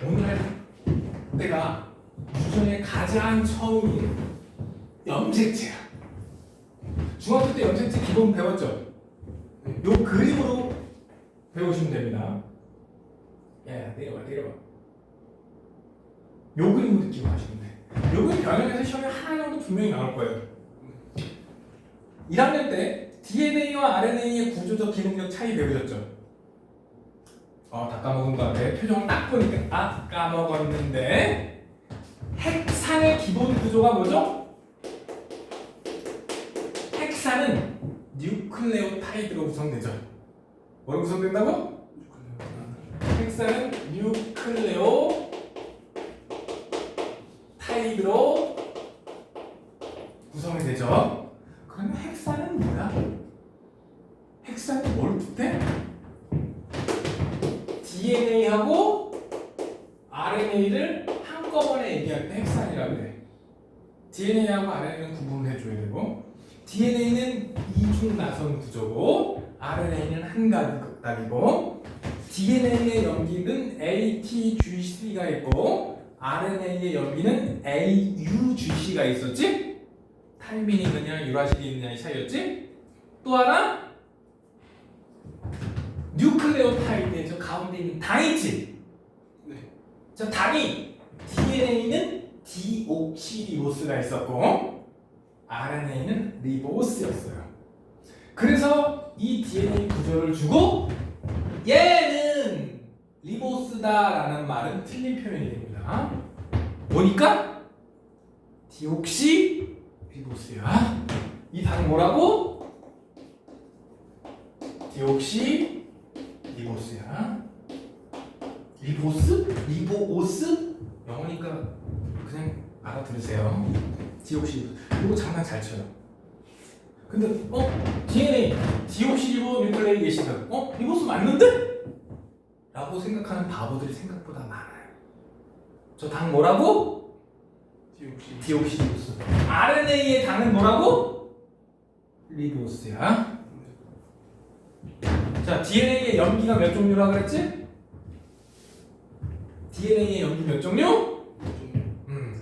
오늘 할 때가 유전의 가장 처음인 염색체야. 중학교 때 염색체 기본 배웠죠? 요 그림으로 배우시면 됩니다. 야, 내려와. 요 그림으로 기억하시면 돼. 요 그림 변형해서 시험에 하나 정도 분명히 나올 거예요. 1학년 때 DNA와 RNA의 구조적 기능적 차이 배우셨죠? 다 까먹은 거 같아. 표정 딱 보니까 까먹었는데 핵산의 기본 구조가 뭐죠? 핵산은 뉴클레오타이드로 구성되죠. 뭐로 구성된다고? 핵산은 뉴클레오타이드로 구성이 되죠. 그러면 핵산은 뭐야? 핵산이 뭘 뜻해? DNA하고 RNA를 한꺼번에 얘기할 때 핵산이라고 해. DNA하고 RNA는 구분을 해줘야 되고, DNA는 이중 나선 구조고 RNA는 한 가닥이고, DNA의 염기는 ATGC가 있고 RNA의 염기는 AUGC가 있었지? 타이민이 있느냐 유라실이 있느냐의 차이였지? 또 하나 뉴클레오타이드에 저 가운데 있는 당이 있지? 네. 저 당이 DNA는 디옥시리보스가 있었고 RNA는 리보스였어요. 그래서 이 DNA 구조를 주고 얘는 리보스다라는 말은 틀린 표현이 됩니다. 뭐니까? 디옥시리보스야. 이 당 뭐라고? 디옥시리보스야. 리보스? 리보오스? 영어니까 그냥 알아들으세요. 디옥시리보스. 이거 장난 잘 쳐요. 근데 DNA 디옥시리보 뉴클레이 예시다. 리보스 맞는데? 라고 생각하는 바보들이 생각보다 많아요. 저 당 뭐라고? 디옥시리보스. RNA의 당은 뭐라고? 리보스야. 자, DNA의 염기가 몇 종류라 그랬지? DNA의 염기 몇 종류?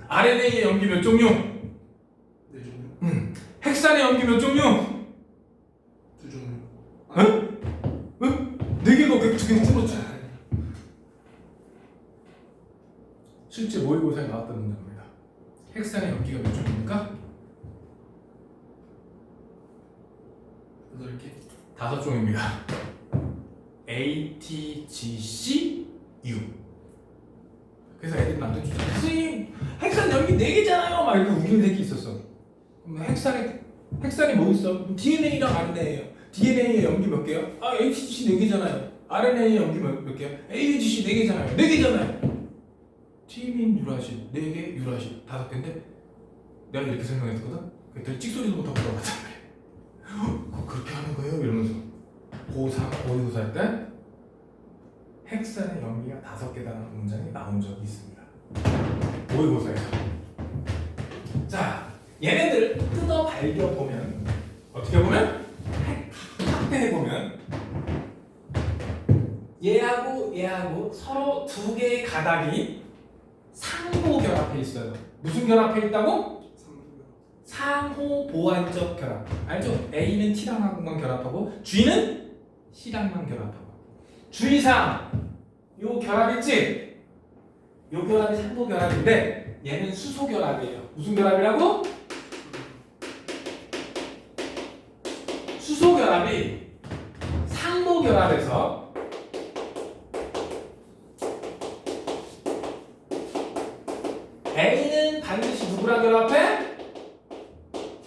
RNA의 염기 몇 종류? 4종류. 핵산의 염기 몇 종류? 2종류. 응? 4개가 왜 2개 줄었지? 실제 모의고사에 나왔던 문제입니다. 핵산의 염기가 몇 종류입니까? 8개. 5종입니다. A, T, G, C, U. 그래서 애들이 나한테 주잖아. 선생님, 핵산 염기 4개잖아요. 막 이렇게 우기는 새끼 있었어. 그럼 핵산이 뭐 있어? DNA랑 RNA예요. DNA의 염기 몇 개야? ATGC 4개잖아요. RNA의 염기 몇 개야? AUGC 4개잖아요. 4개잖아요. 티민 유라실 4개, 유라실 5개인데 내가 이렇게 설명했거든? 그랬더니 찍소리도 못하고 들어갔단 말이야. 그렇게 하는 거예요? 이러면서 고3, 모의고사 할 때 핵산의 염기가 5개라는 문장이 나온 적이 있습니다. 모의고사에서. 자, 얘네들 뜯어 발견보면 어떻게 보면 확대해보면 얘하고 서로 2개의 가닥이 상호 결합해 있어요. 무슨 결합해 있다고? 상호 보완적 결합. 알죠? A는 T랑만 결합하고 G는 C랑만 결합하고. 주의사항. 요 결합 있지? 요 결합이 상호 결합인데 얘는 수소 결합이에요. 무슨 결합이라고? 수소 결합이 상호 결합에서 A는 반드시 누구랑 결합해?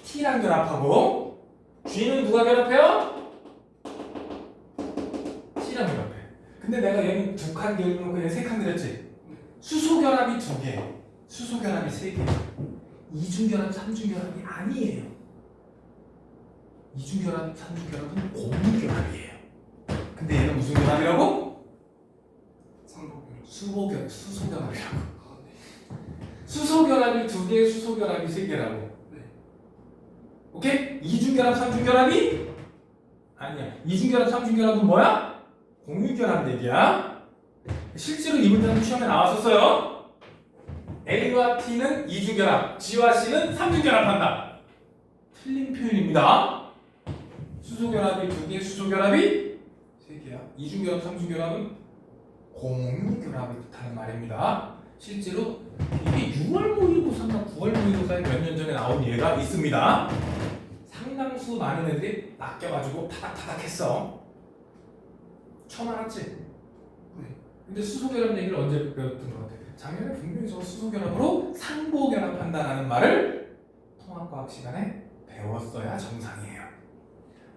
T랑 결합하고 G는 누가 결합해요? C랑 결합해. 근데 내가 얘는 2칸 그려놓고 얘는 3칸 그렸지? 수소 결합이 2개, 수소 결합이 3개. 이중 결합, 삼중 결합이 아니에요. 이중 결합, 삼중 결합은 고무 결합이에요. 근데 얘는 무슨 결합이라고? 수소 결합이라고. 수소 결합이 2개, 수소 결합이 3개라고. 오케이? 이중결합, 삼중결합이? 아니야. 이중결합, 삼중결합은 뭐야? 공유결합 얘기야. 실제로 이 문제는 시험에 나왔었어요. A와 T는 이중결합, G와 C는 삼중결합한다. 틀린 표현입니다. 수소결합이 2개, 수소결합이 3개야. 이중결합, 삼중결합은 공유결합을 뜻하는 말입니다. 실제로 이게 6월 모의고사인가 9월 모의고사에 몇 년 전에 나온 예가 있습니다. 상당수 많은 애들이 낚여가지고 타닥타닥했어. 처음 알았지? 네. 근데 수소결합 얘기를 언제 배웠던 것 같아? 작년에 분명히 저 수소결합으로 상보결합한다는 말을 통합과학 시간에 배웠어야 정상이에요.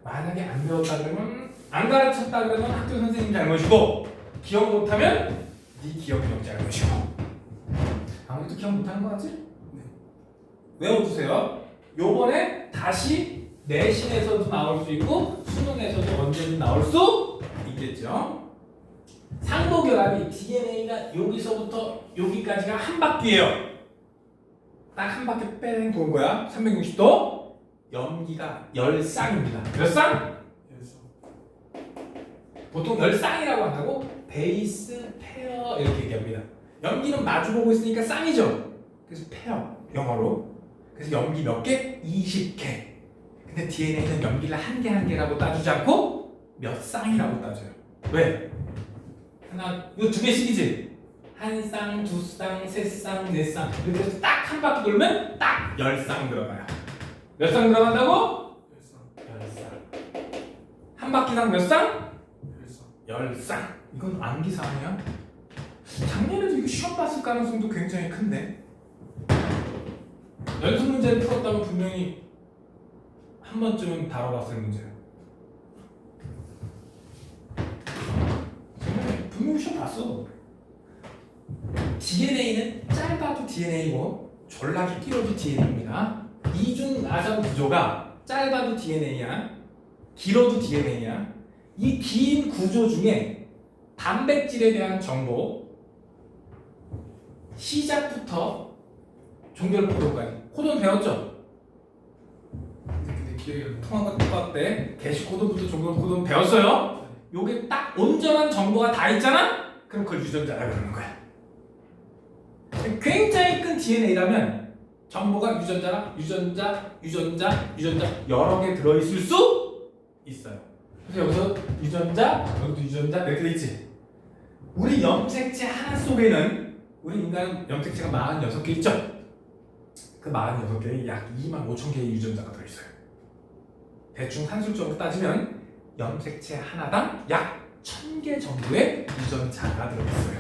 만약에 안 배웠다 그러면 안 가르쳤다 그러면 학교 선생님 잘못이고 기억 못하면 네 기억력 잘못이고 아무래도 기억 못하는 거 같지? 네. 외워두세요. 요번에 다시 내신에서도 나올 수 있고 수능에서도 언제든 나올 수 있겠죠. 상보결합이 DNA가 여기서부터 여기까지가 한 바퀴예요. 딱 한 바퀴 뺑 도는 거야. 360도. 염기가 10쌍입니다. 몇 쌍? 그래서 보통 10쌍이라고 한다고 베이스, 페어 이렇게 얘기합니다. 염기는 마주보고 있으니까 쌍이죠. 그래서 페어 영어로. 그래서 염기 몇 개? 20개. 근데 DNA는 염기를 한 개 한 개라고 따주지 않고 몇 쌍이라고 따져요. 왜? 하나, 이거 2개씩이지? 한 쌍, 2쌍, 3쌍, 4쌍 이렇게 해서 딱 한 바퀴 돌면 딱 10쌍 들어가요. 몇 쌍 들어간다고? 그래서 10쌍. 한 바퀴당 몇 쌍? 그래서 10쌍. 이건 암기사항이야. 작년에도 이거 시험 봤을 가능성도 굉장히 큰데 연습 문제를 풀었다면 분명히 한 번쯤은 다뤄봤을 문제야. 분명히 시험 봤어. DNA는 짧아도 DNA고 졸라게 길어도 DNA입니다. 이중 아성 구조가 짧아도 DNA야, 길어도 DNA야. 이 긴 구조 중에 단백질에 대한 정보 시작부터 종결 코드까지 코드는 배웠죠? 근데 기억이 안 나. 통합과 똑같 때 게시 코드부터 종결 코드는 배웠어요? 요게 딱 온전한 정보가 다 있잖아? 그럼 그걸 유전자라 그러는 거야. 굉장히 큰 DNA라면 정보가 유전자 여러 개 들어있을 수 있어요. 그래서 여기서 유전자, 여기도 유전자 이렇게 돼 있지. 우리 염색체 하나 속에는 우리 인간은 염색체가 46개 있죠? 그 46개에 약 25,000개의 유전자가 들어있어요. 대충 산술적으로 따지면 염색체 하나당 약 1,000개 정도의 유전자가 들어있어요.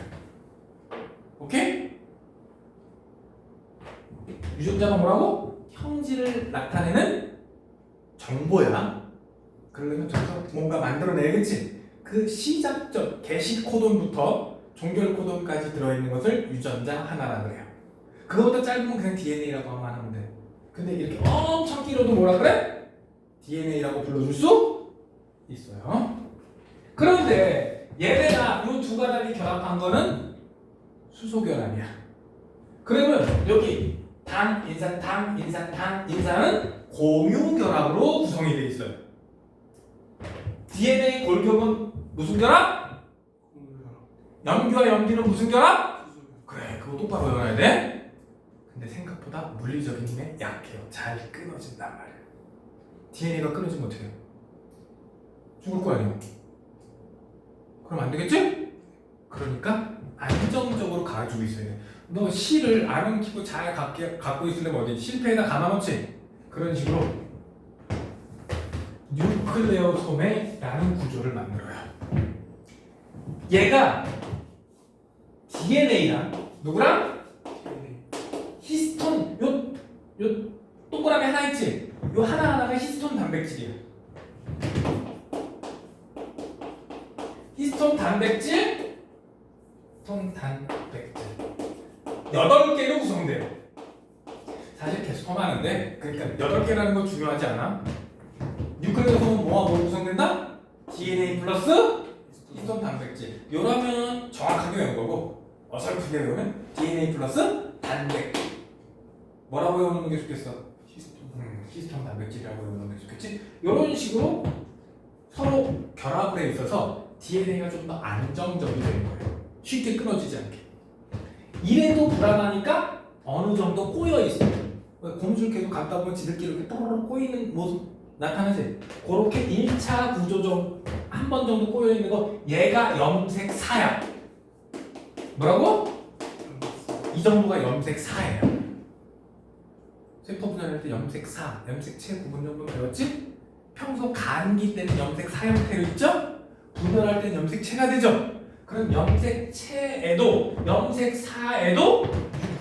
오케이? 유전자가 뭐라고? 형질을 나타내는 정보야. 그러려면 저기서 뭔가 만들어내야겠지. 그 시작점, 게시 코돈부터 종결 코돈까지 들어있는 것을 유전자 하나라 그래요. 그거보다 짧으면 그냥 DNA라고 하면 돼. 근데 이렇게 엄청 길어도 뭐라 그래? DNA라고 불러줄 수 있어요. 그런데 얘네가 이 두 가닥이 결합한 거는 수소결합이야. 그러면 여기 당, 인산, 당, 인산, 당, 인산은 공유결합으로 구성이 되어 있어요. DNA 골격은 무슨 결합? 염기와 염기는 무슨 결합? 그래, 그거 똑바로 외워야 돼. 근데 생각보다 물리적인 힘에 약해요. 잘 끊어진단 말이에요. DNA가 끊어지면 어떻게 해요? 죽을 거 아니에요? 그럼 안 되겠지? 그러니까 안정적으로 가지고 있어야 돼. 너 실을 안 엉키고 잘 갖고 있으려면 어디 실패에다 감아놓지? 그런 식으로 뉴클레오솜이라는 구조를 만들어요. 얘가 DNA랑 누구랑? 히스톤 요 동그라미 하나 있지? 요 하나하나가 히스톤 단백질이야. 히스톤 단백질 8개로 구성돼요. 사실 계속 하는데 그러니까 8개라는 건 중요하지 않아. 뉴클레오솜은 뭐와 뭐 구성된다? DNA 플러스 히스톤 단백질. 요라면 정확하게 외운 거고 어설프게 외우면 DNA 플러스 단백질. 뭐라고 외우는 게 좋겠어? 히스톤 단백질이라고 외우는 게 좋겠지? 이런 식으로 서로 결합을 해 있어서 DNA가 좀 더 안정적이 되는 거예요. 쉽게 끊어지지 않게. 이래도 불안하니까 어느 정도 꼬여 있어. 고무줄 계속 갖다 보면 지들끼리 이렇게 또르르 꼬이는 모습 나타나지. 그렇게 1차 구조 좀 한 번 정도 꼬여 있는 거 얘가 염색 4야. 뭐라고? 이 정도가 염색 4예요. 섹터 분할할 때 염색 4, 염색체 구분 정도 배웠지? 평소 간기 때는 염색 4 형태로 있죠? 분할할 때는 염색체가 되죠? 그럼 염색체에도 염색 4에도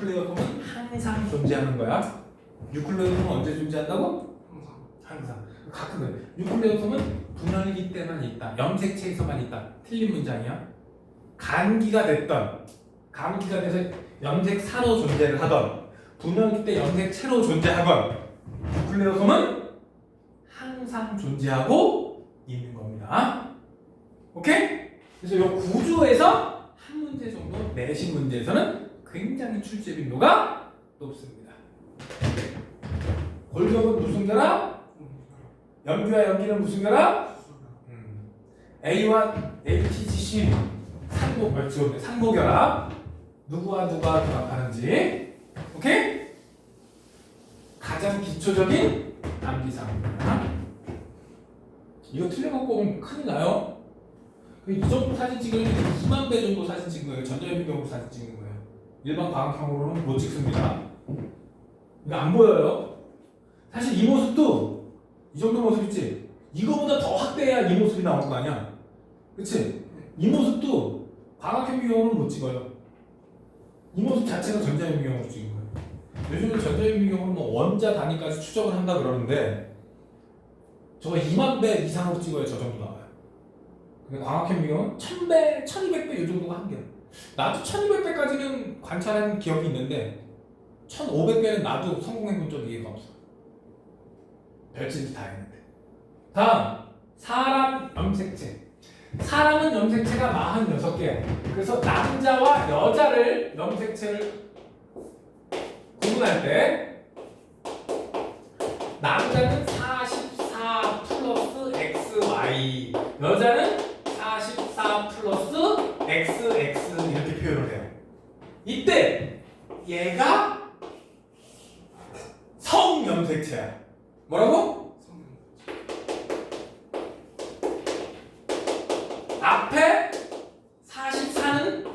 뉴클레오폼은 항상 존재하는 거야. 뉴클레오폼은 언제 존재한다고? 항상. 가끔 그래. 뉴클레오폼은 분할기 때만 있다. 염색체에서만 있다. 틀린 문장이야. 간기가 됐던, 감기가 돼서 염색 4로 존재를 하던, 분할기 때 염색체로 존재하건 뉴클레오솜은 항상 존재하고 있는 겁니다. 오케이? 그래서 이 구조에서 한 문제 정도 내신 문제에서는 굉장히 출제 빈도가 높습니다. 골격은 무슨 결합? 염기와 염기는 무슨 결합? A와 ATGC 상보결합. 누구와 누가 결합하는지. 오케이? 가장 기초적인 암기사항입니다. 이거 틀려갖고 오면 큰일 나요. 이 정도 사진 찍으려면 2만 배 정도 사진 찍은 거예요. 전자현미경으로 사진 찍는 거예요. 일반 광학형으로는 못 찍습니다. 이거 안 보여요. 사실 이 모습도 이 정도 모습 있지? 이거보다 더 확대해야 이 모습이 나올 거 아니야. 그치? 이 모습도 광학현미경으로는 못 찍어요. 이 모습 자체가 전자현미경으로 찍은 거예요. 요즘은 전자현미경으로 뭐 원자 단위까지 추적을 한다 그러는데 저거 2만 배 이상으로 찍어야 저 정도 나와요. 근데 광학현미경은 1000배, 1200배 이 정도가 한계야. 나도 1200배까지는 관찰한 기억이 있는데 1500배는 나도 성공해본 적이 없어. 별짓 다 했는데. 다음, 사람 염색체. 사람은 염색체가 46개야. 그래서 남자와 여자를 염색체를 구분할 때 남자는 44 플러스 XY, 여자는 44 플러스 XX 이렇게 표현을 해요. 이때 얘가 성염색체야. 뭐라고? 앞에 44는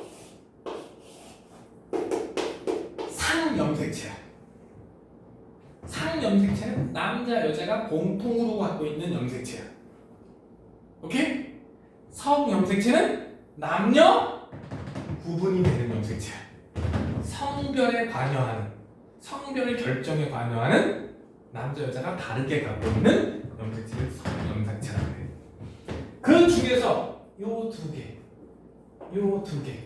상염색체야. 상염색체는 남자 여자가 공통으로 갖고 있는 염색체야. 오케이? 성염색체는 남녀 구분이 되는 염색체야. 성별에 관여하는, 성별의 결정에 관여하는 남자 여자가 다르게 갖고 있는 염색체를 성염색체라고 해. 그 중에서 요 두 개,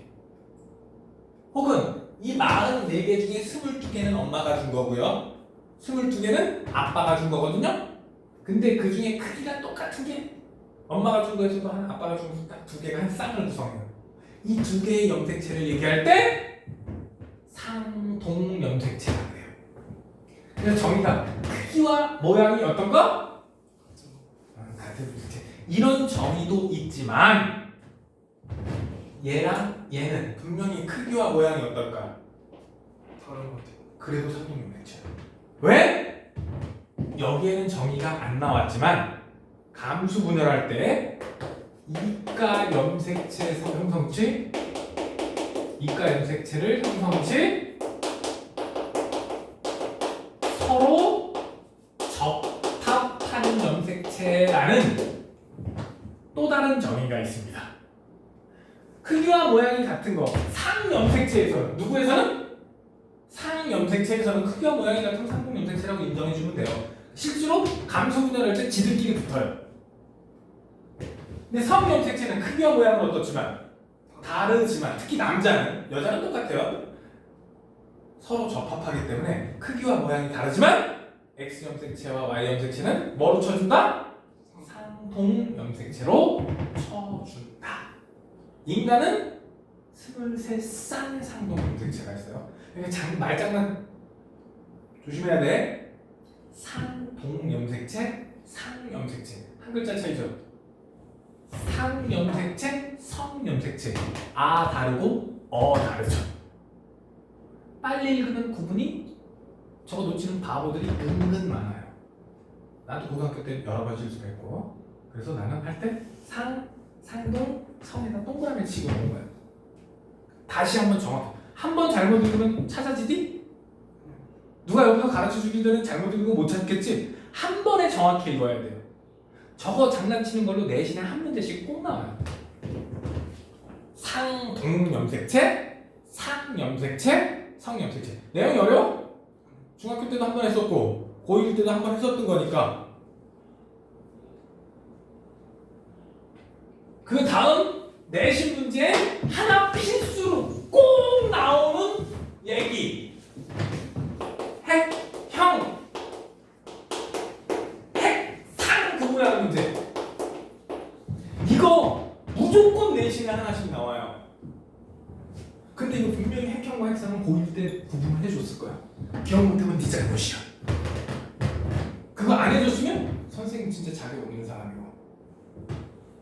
혹은 이 44개 중에 22개는 엄마가 준 거고요. 22개는 아빠가 준 거거든요. 근데 그 중에 크기가 똑같은 게 엄마가 준 거에서도 한, 아빠가 준 거 딱 두 개가 한 쌍을 구성해요. 이 두 개의 염색체를 얘기할 때 상동염색체라고 해요. 그래서 정의가 크기와 모양이 어떤 거? 같은 염색체. 이런 정의도 있지만 얘랑 얘는 분명히 크기와 모양이 어떨까? 다른 것 같아요. 그래도 상동염색체야. 왜? 여기에는 정의가 안 나왔지만 감수 분열할 때 이가 염색체에서 형성치, 이가 염색체를 형성치 서로 적합한 염색체라는 또 다른 정의가 있습니다. 크기와 모양이 같은 거 상염색체에서는, 누구에서는? 상염색체에서는 크기와 모양이 같은 상동염색체라고 인정해주면 돼요. 실제로 감수 분열할 때 지들끼리 붙어요. 근데 성염색체는 크기와 모양은 어떻지만 다르지만, 특히 남자는, 여자는 똑같아요. 서로 적합하기 때문에 크기와 모양이 다르지만 X염색체와 Y염색체는 뭐로 쳐준다? 상동염색체로 쳐준다. 인간은 23쌍의 상동염색체가 있어요. 그러니까 말장난 조심해야 돼. 상동염색체, 상염색체. 한 글자 차이죠. 상염색체, 성염색체. 아 다르고 다르죠. 빨리 읽으면 구분이 저거 놓치는 바보들이 은근 많아요. 나도 고등학교 때 여러 번 실수했고, 그래서 나는 할 때 상동, 성에다 동그라미 치고 오는 거야. 다시 한번 정확히. 한 번 잘못 읽으면 찾아지디? 누가 옆에서 가르쳐 주기 전에 잘못 읽고 못 찾겠지? 한 번에 정확히 읽어야 돼요. 저거 장난치는 걸로 내신에 한 문제씩 꼭 나와요. 상동염색체, 상염색체, 성염색체. 내용이 어려워? 중학교 때도 한 번 했었고 고1 때도 한 번 했었던 거니까. 그 다음 내신 문제에 하나 필수로 꼭 나오는 얘기. 핵, 형, 핵, 상 구분하는 문제. 이거 무조건 내신에 하나씩 나와요. 근데 이거 분명히 핵형과 핵상은 고1 때 구분을 해줬을 거야. 기억 못하면 네 잘못이야. 그거 안 해줬으면 선생님 진짜 자격 없는 사람이고.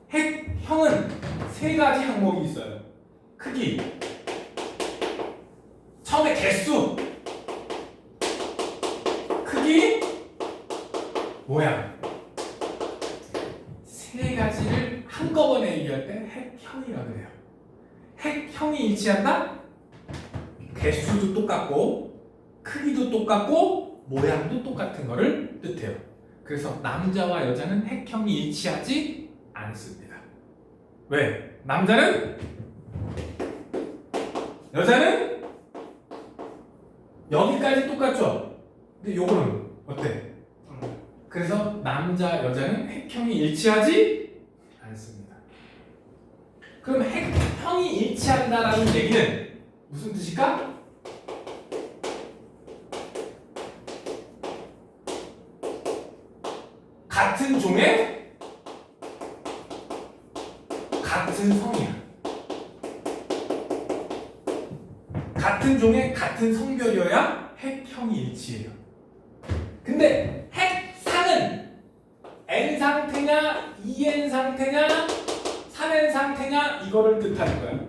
핵형은 세 가지 항목이 있어요. 크기, 처음에 개수, 크기, 모양. 세 가지를 한꺼번에 얘기할 때 핵형이라고 해요. 핵형이 일치한다? 개수도 똑같고 크기도 똑같고 모양도 똑같은 거를 뜻해요. 그래서 남자와 여자는 핵형이 일치하지 않습니다. 왜? 남자는 여자는 여기까지 똑같죠? 근데 요거는 어때? 그래서 남자 여자는 핵형이 일치하지 않습니다. 그럼 핵형이 일치한다라는 얘기는 무슨 뜻일까? 같은 종의 같은 성이야. 같은 종의 같은 성별이어야 핵형이 일치해요. 근데 핵상은 N 상태냐, 2N 상태냐, 3N 상태냐 이거를 뜻하는 거야.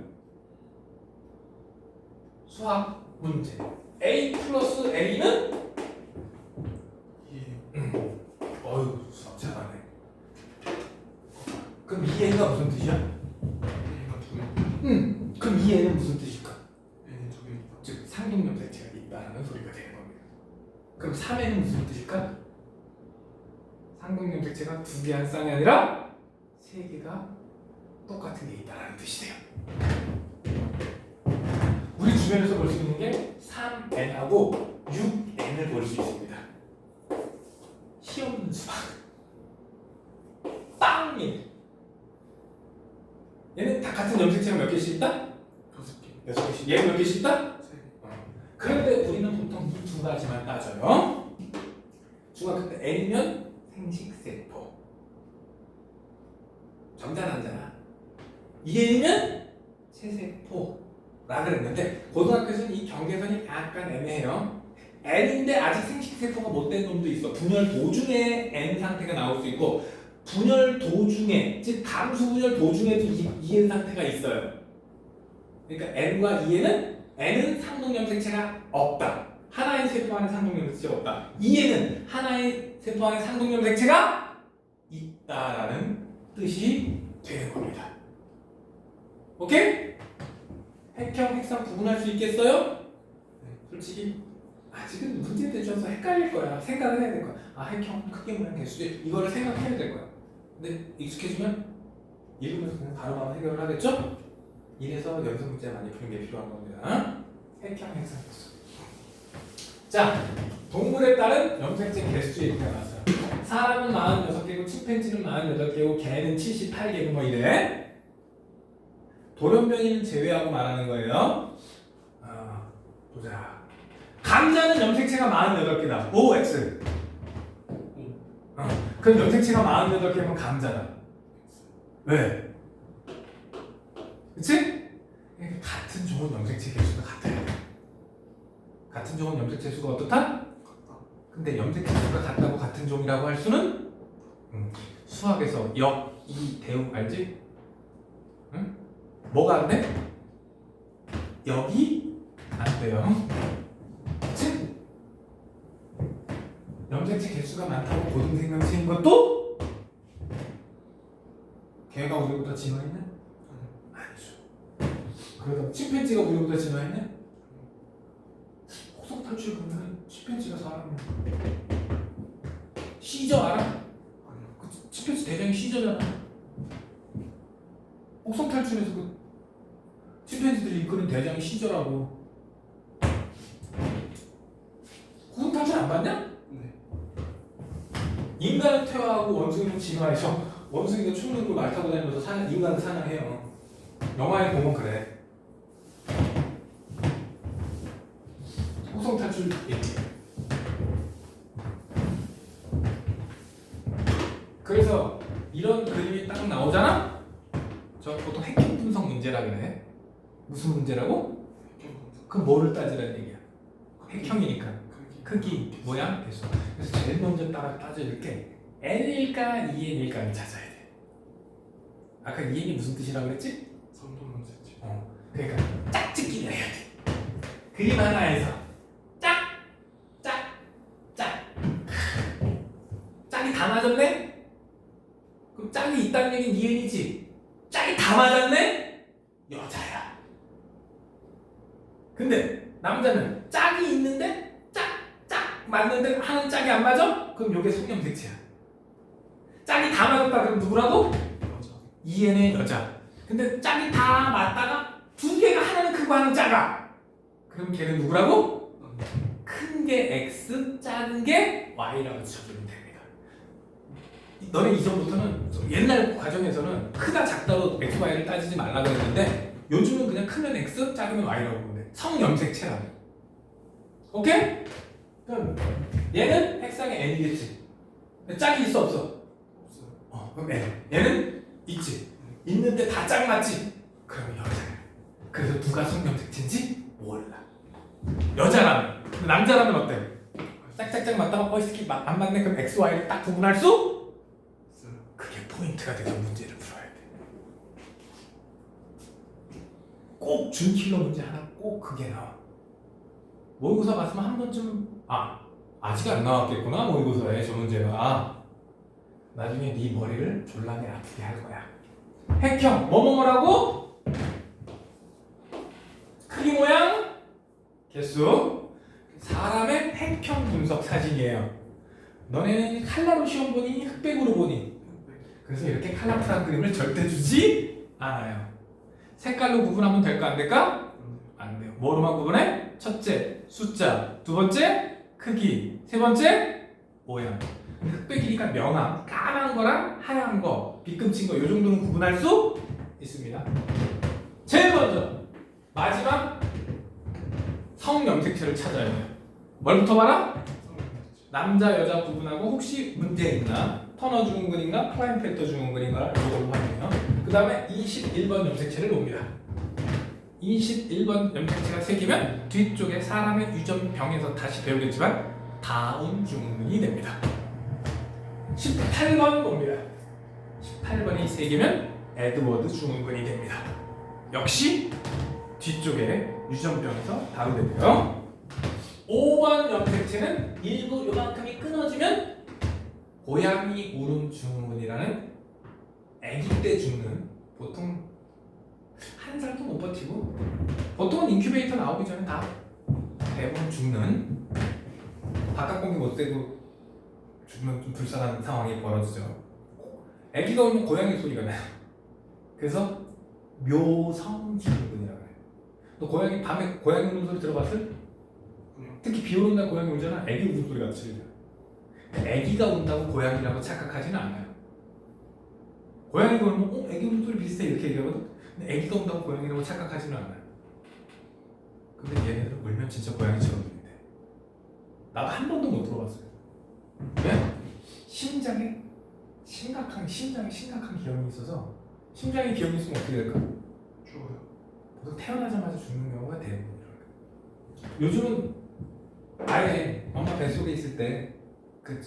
수학 문제. A 플러스 A는 어휴 수학 잘하네. 그럼 2N가 무슨 뜻이야? A가 두 개. 그럼 2N은 무슨 뜻일까? N이 두 개 있다. 즉 상동염색체가 있다는 소리가 되는 겁니다. 그럼 3N은 무슨 뜻일까? 상동염색체가 두 개 한 쌍이 아니라 세 개가 똑같은 게 있다는 뜻이 돼요. 우리 주변에서 볼 수 있는 게 3N하고 6N을 볼 수 있습니다. 시없는 수박 빵이 얘는 다 같은 염색체가 몇 개씩 있다? 6개. 6개씩. 얘는 몇 개씩 있다? 3개. 그런데 우리는 보통 이 두 가지만 따져요. 중학교 때 N이면 생식세포 점잖았잖아. 2N이면 체세포라 그랬는데 고등학교에서는 이 경계선이 약간 애매해요. N인데 아직 생식세포가 못 된 놈도 있어. 분열 도중에 N 상태가 나올 수 있고 분열 도중에, 즉 감수분열 도중에도 EN 상태가 있어요. 그러니까 N과 EN은 N은 상동염색체가 없다. 하나의 세포 안에 상동염색체가 없다. EN은 하나의 세포 안에 상동염색체가 있다라는 뜻이 되는 겁니다. 오케이? 핵형, 핵상 구분할 수 있겠어요? 솔직히 아직은 문제 되셔서 헷갈릴 거야. 생각을 해야 될 거야. 아 핵형, 크게 모양, 개수지. 이거를 생각해야 될 거야. 근데 익숙해지면 읽으면서 그냥 바로 해결을 하겠죠? 이래서 연습 문제 많이 푸는 게 필요한 겁니다. 핵형, 핵상, 개수. 자, 동물에 따른 염색체 개수 얘기가 나왔어요. 사람은 46개고 침팬지는 48개고 개는 78개고 뭐 이래. 돌연변이는 제외하고 말하는 거예요. 보자. 감자는 염색체가 48개다. O, X. 그럼 염색체가 48개면 감자다. 왜? 그치? 그러니까 같은 종은 염색체 개수가 같아야 돼. 같은 종은 염색체 수가 어떻다? 같다. 근데 염색체 수가 같다고 같은 종이라고 할 수는? 수학에서 역, 이, 대응 알지? 응? 뭐가 안 돼? 여기 안 돼요. 즉 염색체 개수가 많다고 고등생명 치는 것도 걔가 우리보다 진화했냐? 아니죠. 그러다 침팬지가 우리보다 진화했냐? 호석 탈출 그러면 침팬지가 사람이야. 시저 알아? 아니요. 그 침팬지 대장이 시저잖아. 호석 탈출에서 그 침팬지들이 이끄는 대장이 시저라고. 호석 탈출 안 봤냐? 네. 인간을 퇴화하고 원숭이는 진화해서 원숭이가 충분히 말 타고 다니면서 인간을 사냥해요. 영화에 보면 그래. 호성 탈출 얘기. 그래서 이런 그림이 딱 나오잖아? 저 보통 해킹 분석 문제라 그래. 무슨 문제라고? 그럼 뭐를 따지라는 얘기야? 핵형이니까. 크기, 모양, 개수. 그래서 제일 먼저 따져줄 게 N일까 EN일까를 찾아야 돼. 아까 EN이 무슨 뜻이라고 그랬지? 선도면색체. 그러니까 짝짓기를 해야 돼. 그림 하나에서 짝이 다 맞았네? 그럼 짝이 있다는 얘기는 EN이지. 짝이 다 맞았네? 여자야. 근데 남자는 짝이 있는데 짝 맞는데 하는 짝이 안 맞아? 그럼 요게 속염색체야. 짝이 다 맞았다 그럼 누구라고? 여자. EN의 여자. 근데 짝이 다 맞다가 두 개가 하나는 크고 하나는 작아. 그럼 걔는 누구라고? 큰 게 X, 작은 게 Y라고 쳐주면 됩니다. 너네 이전부터는 옛날 과정에서는 크다 작다로 X, Y를 따지지 말라고 했는데 요즘은 그냥 크면 X, 작으면 Y라고 보면 돼. 성염색체라고. 오케이? 그럼 얘는 핵상의 N이겠지. 짝이 있어 없어? 없어요. 그럼 N. 얘는 있지. 있는데 다 짝 맞지? 그럼 여자야. 그래서 누가 성염색체인지 몰라. 여자라면. 남자라면 어때? 짝짝짝 맞다가 이 새끼 안 맞네. 그럼 X, Y를 딱 구분할 수? 있어요. 그게 포인트가 돼서 문제를 풀어야 돼. 꼭 준킬러 문제 하나 꼭 그게 나와. 모의고사 봤으면 한 번쯤 아직 안 나왔겠구나 모의고사에 저 문제가. 나중에 네 머리를 졸라게 아프게 할 거야. 핵형 뭐뭐뭐라고? 크기 모양 개수. 사람의 핵형 분석 사진이에요. 너네는 칼라로 시험 보니 흑백으로 보니? 그래서 이렇게 컬러풀한 그림을 절대 주지 않아요. 색깔로 구분하면 될까 안 될까? 안 돼요. 뭐로만 구분해? 첫째 숫자, 두 번째 크기, 세 번째 모양. 흑백이니까 명암, 까만 거랑 하얀 거, 빗금친 거, 요 정도는 구분할 수 있습니다. 제일 먼저 마지막 성염색체를 찾아야 돼요. 뭘부터 봐라? 남자 여자 구분하고 혹시 문제 있나? 터너 증후군인가? 클라인펠터 증후군인가? 이걸 확인해요. 그 다음에 21번 염색체를 봅니다. 21번 염색체가 생기면 뒤쪽에 사람의 유전병에서 다시 배우겠지만 다운 증후군이 됩니다. 18번 봅니다. 18번이 생기면 에드워드 증후군이 됩니다. 역시 뒤쪽에 유전병에서 다루되고요. 5번 염색체는 일부 요만큼이 끊어지면 고양이 울음 증후군이라는 아기 때 죽는, 보통 한 살도 못 버티고 보통은 인큐베이터 나오기 전에 다 대부분 죽는, 바깥 공기 못 쐬고 죽는 좀 불쌍한 상황이 벌어지죠. 아기가 울면 고양이 소리가 나요. 그래서 묘성 증후군이라고 해요. 너 고양이 밤에 고양이 우는 소리 들어봤을? 특히 비 오는 날 고양이 울잖아. 아기 우는 소리 같이 들려. 아기가 운다고 고양이라고 착각하지는 않아요. 고양이가 울면 아기 우는 소리 비슷해 이렇게 얘기하거든. 근데 아기가 운다고 고양이라고 착각하지는 않아요. 근데 얘네들은 울면 진짜 고양이처럼 들린대. 나도 한 번도 못 들어봤어요. 왜? 심장에 심각한 기형이 있어서, 심장에 기형이 있으면 어떻게 될까? 죽어요. 보통 태어나자마자 죽는 경우가 대부분이라고. 요즘은 아예 엄마 뱃속에 있을 때 그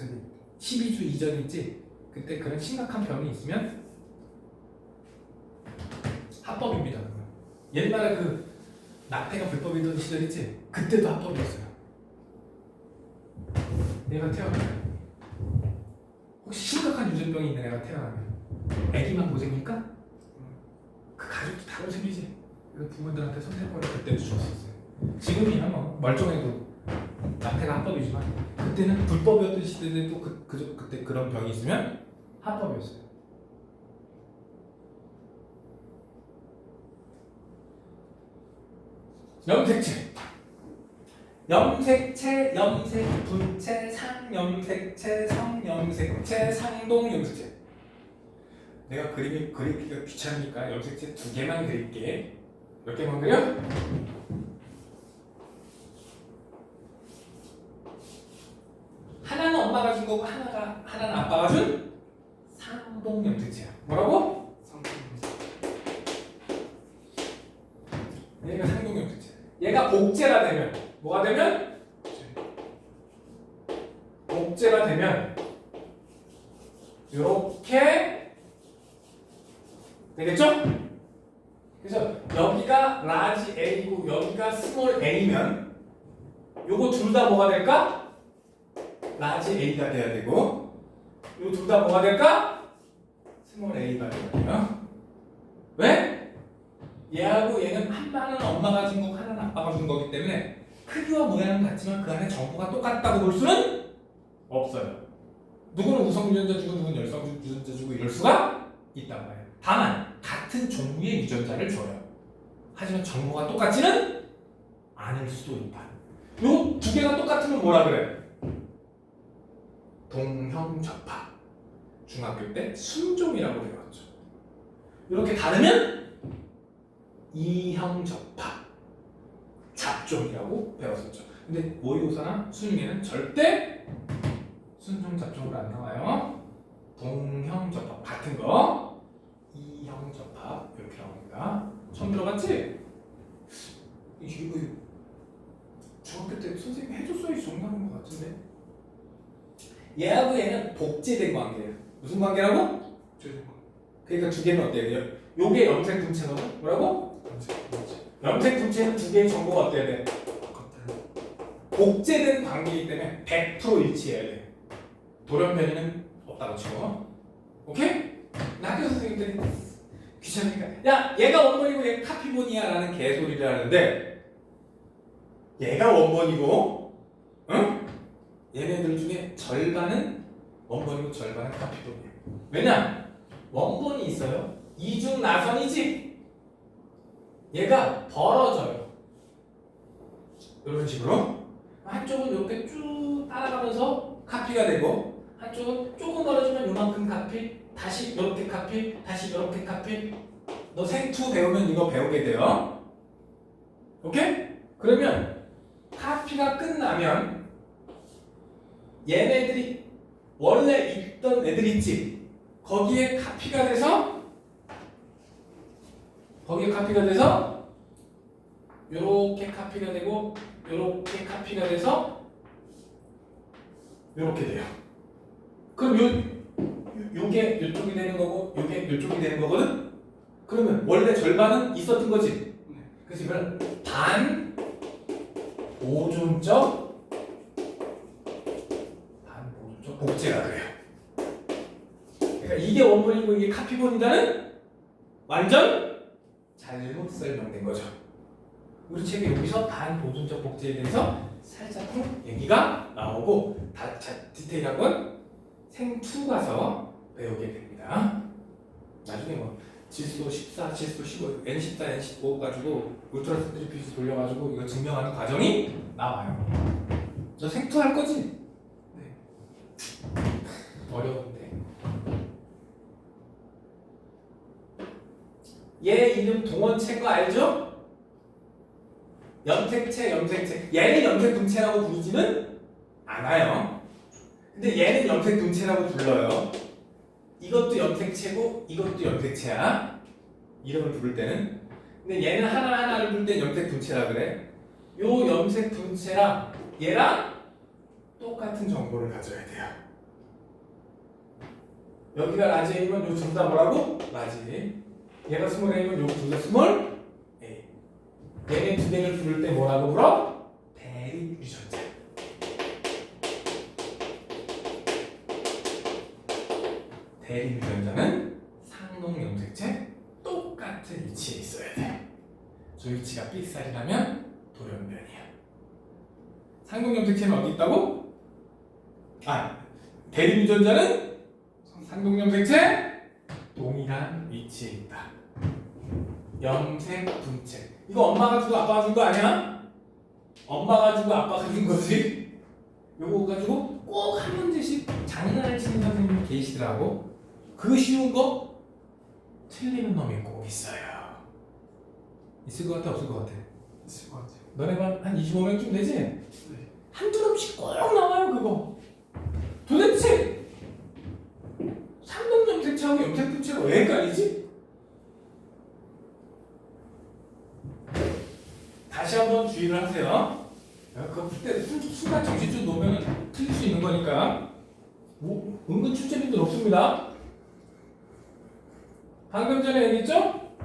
12주 이전 있지? 그때 그런 심각한 병이 있으면 합법입니다. 옛날에 그 낙태가 불법이던 시절 있지? 그때도 합법이었어요. 얘가 태어나면 혹시 심각한 유전병이 있는 애가 태어나면 애기만 고생이니까 그 가족도 다 고생이지. 그래서 부모들한테 선택권을 그때도 줬었어요. 지금이야 뭐 멀쩡해도 낙태가 합법이지만 그때는 불법이었던 시대에도 그때 그런 병이 있으면 합법이었어요. 염색체, 염색분체, 상염색체, 성염색체, 상동염색체. 내가 그리기가 귀찮으니까 염색체 2개만 그릴게. 몇 개만 그려? 하나는 엄마가 준 거고 하나는 아빠가 준 상동염색체야. 뭐라고? 얘가 상동염색체. 얘가 복제가 되면 뭐가 되면? 복제가 되면 이렇게 되겠죠? 그래서 여기가 라지 A고 여기가 스몰 A면 요거 둘 다 뭐가 될까? 라지 A가 돼야 되고 요 둘 다 뭐가 될까? 스몰 A가 돼야 돼요. 왜? 얘하고 얘는 하나는 엄마가 준 거고 하나는 아빠가 준 거기 때문에 크기와 모양은 같지만 그 안에 정보가 똑같다고 볼 수는 없어요. 누구는 우성 유전자 주고 누구는 열성 유전자 주고 이럴 수가 있단 말이에요. 다만 같은 종류의 유전자를 줘요. 하지만 정보가 똑같지는 않을 수도 있다. 요 2개가 똑같으면 뭐라 그래? 동형접합. 중학교 때 순종이라고 배웠죠. 이렇게 다르면 이형접합, 잡종이라고 배웠었죠. 근데 모의고사나 수능에는 절대 순종 잡종으로 안 나와요. 동형접합 같은 거, 이형접합 이렇게 나옵니다. 처음 들어봤지? 이거 중학교 때 선생님이 해줬어야 정답인 것 같은데. 얘하고 얘는 복제된 관계예요. 무슨 관계라고? 그러니까 2개는 어때요? 요게 염색 분체거든? 뭐라고? 염색 분체는 2개의 정보가 어때야 돼? 복제된 관계이기 때문에 100% 일치해야 돼. 돌연변이는 없다고 치고. 오케이? 학교 선생님들이 귀찮으니까 야 얘가 원본이고 얘가 카피본이야 라는 개소리를 하는데 얘가 원본이고 응? 얘네들 중에 절반은 원본이고 절반은 카피본이야. 왜냐? 원본이 있어요. 이중 나선이지. 얘가 벌어져요. 이런 식으로 한쪽은 이렇게 쭉 따라가면서 카피가 되고 한쪽은 조금 벌어지면 요만큼 카피, 다시 이렇게 카피, 다시 이렇게 카피. 너 생투 배우면 이거 배우게 돼요. 오케이? 그러면 카피가 끝나면 얘네들이 원래 있던 애들 있지? 거기에 카피가 돼서 요렇게 카피가 되고 요렇게 카피가 돼서 요렇게 돼요. 그럼 요게 요쪽이 되는 거고 요게 요쪽이 되는 거거든? 그러면 원래 절반은 있었던 거지? 그래서 이걸 반보존적 복제가 그래요. 그러니까 이게 원본이고 이게 카피본이다는 완전 잘못 설명된 거죠. 우리 책에 여기서 반보존적 복제에 대해서 살짝 얘기가 나오고 다 디테일한 건 생2 가서 배우게 됩니다. 나중에 뭐 지수도 14, 지수도 15, N14, N15 가지고 울트라 센트리퓨지 돌려가지고 이거 증명하는 과정이 나와요. 너 생2 할 거지? 네. 어려운데. 얘 이름 동원체인 거 알죠? 염색체. 얘는 염색분체라고 부르지는 않아요. 근데 얘는 염색분체라고 불러요. 이것도 염색체고 이것도 염색체야. 이름을 부를 때는. 근데 얘는 하나하나를 부를 때 염색분체라 그래. 요 염색분체랑 얘랑 똑같은 정보를 가져야 돼요. 여기가 라지 A면 요 둘 다 뭐라고? 라지. 얘가 스몰 A면 요 둘 다 스몰 A. 얘네 두 개를 부를 때 뭐라고 불러? 대립유전자. 대립유전자는 상동염색체 똑같은 위치에 있어야 돼. 저 위치가 삑살이라면 돌연변이야. 상동염색체는 어디 있다고? 대립유전자는 상동염색체 동일한 위치에 있다. 염색 분체. 이거 엄마가 주고 아빠가 준 거 아니야? 엄마가 주고 아빠가 준 거지. 요거 가지고 꼭 한 문제씩 장난을 치는 선생님이 계시더라고. 그거 쉬운 거 틀리는 놈이 꼭 있어요. 있을 것 같아, 없을 것 같아? 있을 것 같아요. 너네 반 한 25명쯤 되지? 네. 한두 놈씩 꼭 나와요 그거. 도대체 상동염색체하고 염색분체가 왜 헷갈리지? 다시 한번 주의를 하세요. 그거 그때 순간 정신 좀 놓으면 틀릴 수 있는 거니까. 은근 출제빈도 높습니다. 방금 전에 얘기했죠?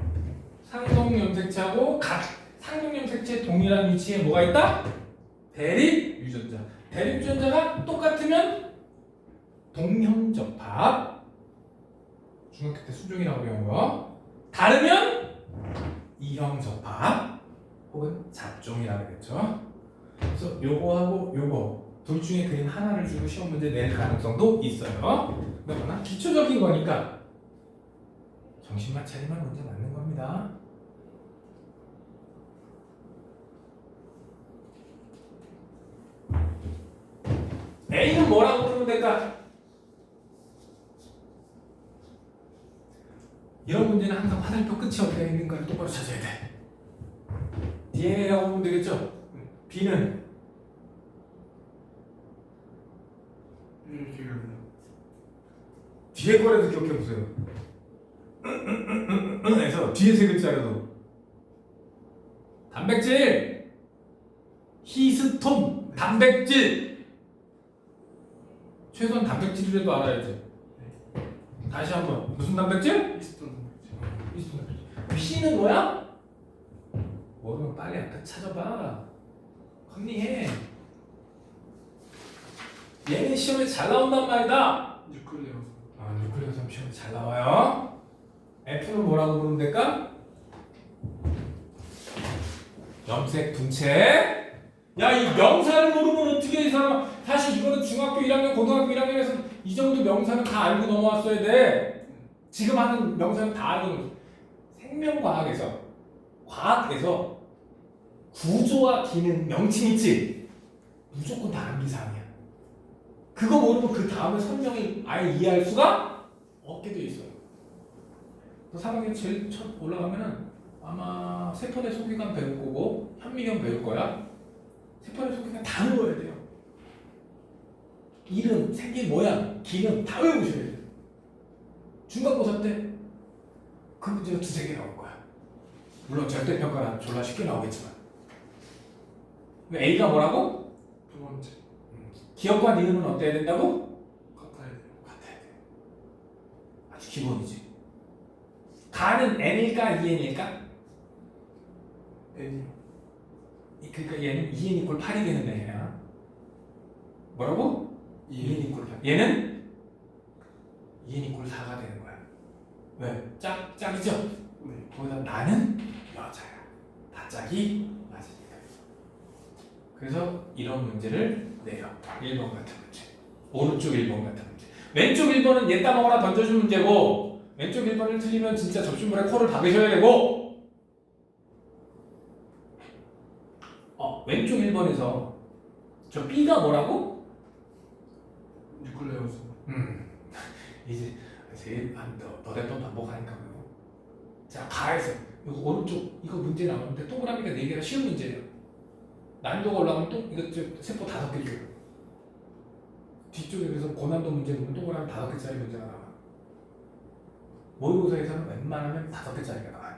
상동염색체하고 상동염색체 동일한 위치에 뭐가 있다? 대립유전자. 대립유전자가 똑같으면 동형접합. 중학교 때 수중이라고 배운 거. 다르면 이형접합 혹은 잡종이라고 그랬죠. 그래서 요거하고 요거 둘 중에 그림 하나를 주고 시험 문제 낼 가능성도 있어요. 그러나 기초적인 거니까 정신만 차리면 문제 맞는 겁니다. A는 뭐라고 부르면 될까? 이런 문제는 항상 화살표 끝이 어디가 있는가를 똑바로 찾아야 돼. DNA라고 보면 되겠죠? B는 이렇게 가면 뒤에 거라도 기억해 보세요. 그래서 뒤에 세 글자라도 단백질, 히스톤, 단백질. 최소한 단백질이라도 알아야지. 다시 한번 무슨 단백질? 히스톤 히스톤 단백질. C는 뭐야? 모르면 빨리 앞에 찾아봐. 컨닝해. 얘는 시험에 잘 나온단 말이다. 뉴클레어스. 뉴클레오섬 시험에 잘 나와요. F는 뭐라고 부르면 될까? 염색 분체. 야, 이 명사를 모르면 어떻게 이 사람. 사실 이거는 중학교 1학년, 고등학교 1학년에서 이 정도 명사는 다 알고 넘어왔어야 돼. 지금 하는 명사는 다 알고 넘어왔어. 생명과학에서, 과학에서 구조와 기능, 명칭 있지? 무조건 다 암기사항이야. 그거 모르면 그 다음에 설명을 아예 이해할 수가 없게 돼 있어요. 3학년 제일 첫 올라가면은 아마 세포내 소기관 배울 거고 현미경 배울 거야. 세포내 소기관 다 외워야 돼요. 이름, 생긴 모양, 기능 다 외우셔야 돼요. 중간고사 때 그 문제가 두세 개 나올 거야. 물론 절대평가는 졸라 쉽게 나오겠지만. A가 뭐라고? 두 번째 기억과 니은은 어때야 된다고? 같아야 돼요. 같아야 돼. 아주 기본이지. 가는 N일까 EN일까? N이요. 그러니까 얘는 2n 이퀄 8이 되는데 얘야. 뭐라고? 2n 이퀄 8. 얘는 2n 이퀄 4가 되는 거야. 왜? 짝이죠? 네. 거기다 나는 여자야. 다 짝이 맞으니까. 그래서 이런 문제를 내요. 1번 같은 문제. 오른쪽 1번 같은 문제. 왼쪽 1번은 얘 따먹어라 던져준 문제고, 왼쪽 1번을 틀리면 진짜 접시물에 코를 박으셔야 되고, 왼쪽 1번에서 저 B가 뭐라고? 뉴클레어스. 이제 너댓 번 반복하니까 그래요. 자, 가에서 이거 오른쪽 이거 문제 나오는데 동그라미가 4개가 쉬운 문제예요. 난이도가 올라가면 또 이거 세포 5개 줘요. 뒤쪽에 그래서 고난도 문제 보면 동그라미 5개짜리 문제가 나와. 모의고사에서는 웬만하면 5개짜리가 나와요.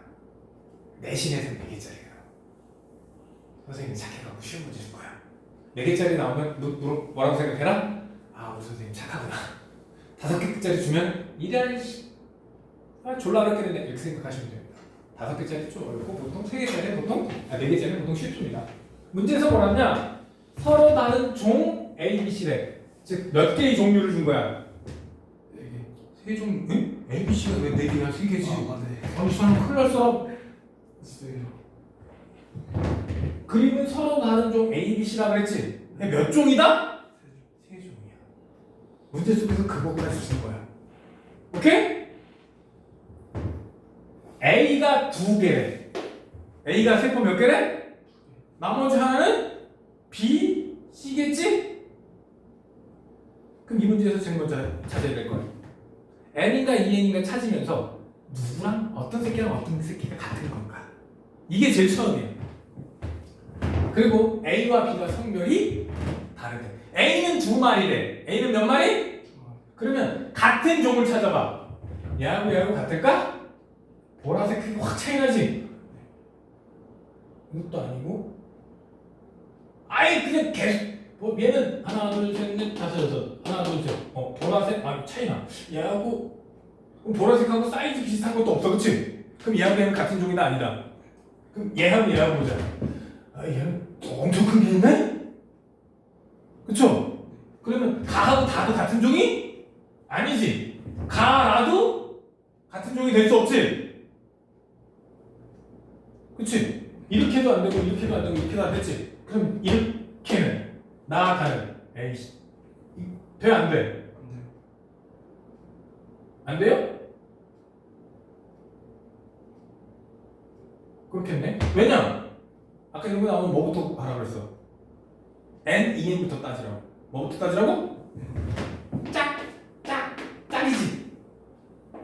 내신에서는 4개짜리가 나와. 선생님이 착해갖고 쉬운 문제 줄 거야. 4개짜리 나오면 뭐라고 생각해라? 아, 우리 선생님 착하구나. 5개짜리 주면 이런 졸라 어렵게 되네 이렇게 생각하시면 됩니다. 5개짜리 좀 어렵고 보통 3개짜리 보통 4개짜리 보통 쉽습니다. 문제에서 뭐라냐? 서로 다른 종 A, B, C래. 즉 몇 개의 종류를 준 거야? 4개. 세 종? 응? A, B, C가 왜 4개야? 3개지. 네. 아니 사람 큰일 났어. 있어요. 그림은 서로 다른 종 A, B, C라 그랬지? 몇 종이다? 3종이야. 문제 속에서 그거구나 주신 거야. 오케이? A가 2개래. A가 세포 몇 개래? 나머지 하나는 B, C겠지? 그럼 이 문제에서 제일 먼저 찾아야 될 거야. N인가 EN인가 찾으면서 누구랑 어떤 새끼랑 어떤 새끼가 같은 건가? 이게 제일 처음이에요. 그리고 A와 B가 성별이 다르대. A는 2마리래. A는 몇 마리? 그러면 같은 종을 찾아봐. 얘하고 얘하고 같을까? 보라색 크기 확 차이 나지? 이것도 아니고 아예 그냥 계속 뭐 얘는 하나 둘셋넷 다섯 여섯 하나 둘셋 보라색 차이 나. 얘하고 보라색하고 사이즈 비슷한 것도 없어, 그치? 그럼 얘하고 얘는 같은 종이다 아니다? 그럼 얘하고 보자. 얘는 엄청 큰 게 있네? 그쵸? 그러면 가하고 다도 같은 종이? 아니지. 가라도 같은 종이 될 수 없지? 그치? 이렇게도 안 되고 이렇게도 안 되고 이렇게도 안 됐지? 그럼 이렇게는 나아가는 에이씨 돼? 안 돼? 안 돼요? 그렇겠네? 왜냐? 아까 이런 거 나오면 뭐부터 하라 그랬어? N, EN부터 따지라고. 뭐부터 따지라고? 짝이지?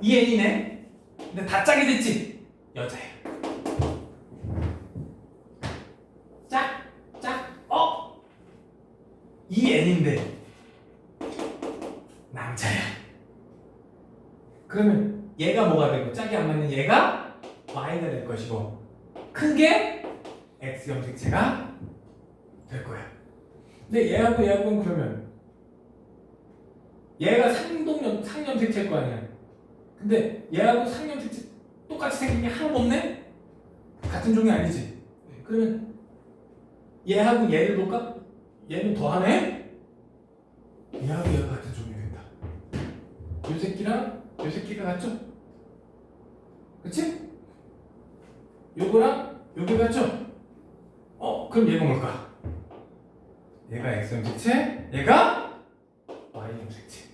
EN이네? 근데 다 짝이 됐지? 여자야. EN인데 남자야. 그러면 얘가 뭐가 되고 짝이 안 맞는 얘가 Y가 될 것이고 큰 게 X형 색채가 될 거야. 근데 얘하고는 그러면 얘가 상염 색채일 거 아니야. 근데 얘하고 상염 색채 똑같이 생긴 게 하나도 없네? 같은 종이 아니지? 그러면 얘하고 얘를 볼까? 얘는 더하네? 얘하고 얘가 같은 종이 된다. 요 새끼랑 요 새끼가 같죠? 그치? 요거랑 요게 같죠? 그럼 얘가 뭘까? 얘가 X형 색채, 얘가 Y형 색채.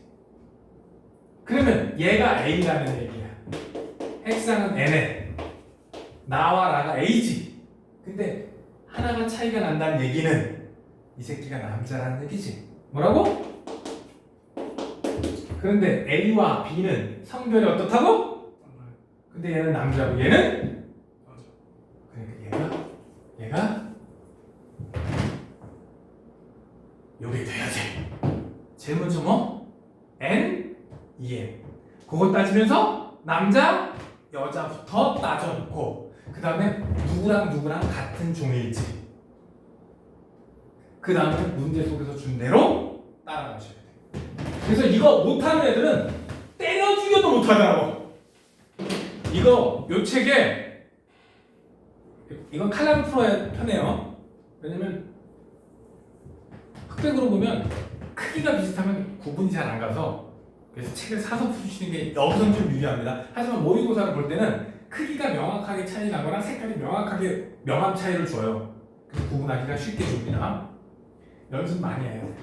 그러면 얘가 A라는 얘기야. 핵상은 N에 나와 나가 A지. 근데 하나가 차이가 난다는 얘기는 이 새끼가 남자라는 얘기지. 뭐라고? 그런데 A와 B는 성별이 어떻다고? 근데 얘는 남자고 얘는? 그러니까 얘가 요게 돼야지. 제일 먼저 뭐? N, EN. 그거 따지면서 남자, 여자부터 따져놓고 그 다음에 누구랑 같은 종일지 그 다음에 문제 속에서 준 대로 따라가셔야 돼. 그래서 이거 못하는 애들은 때려 죽여도 못하더라고. 요 책에 이건 칼럼 풀어야 편해요. 왜냐면 흑백으로 보면 크기가 비슷하면 구분이 잘 안 가서 그래서 책을 사서 푸시는 게 여기서는 좀 유리합니다. 하지만 모의고사를 볼 때는 크기가 명확하게 차이 나거나 색깔이 명확하게 명암 차이를 줘요. 그래서 구분하기가 쉽게 줍니다. 연습 많이 해요.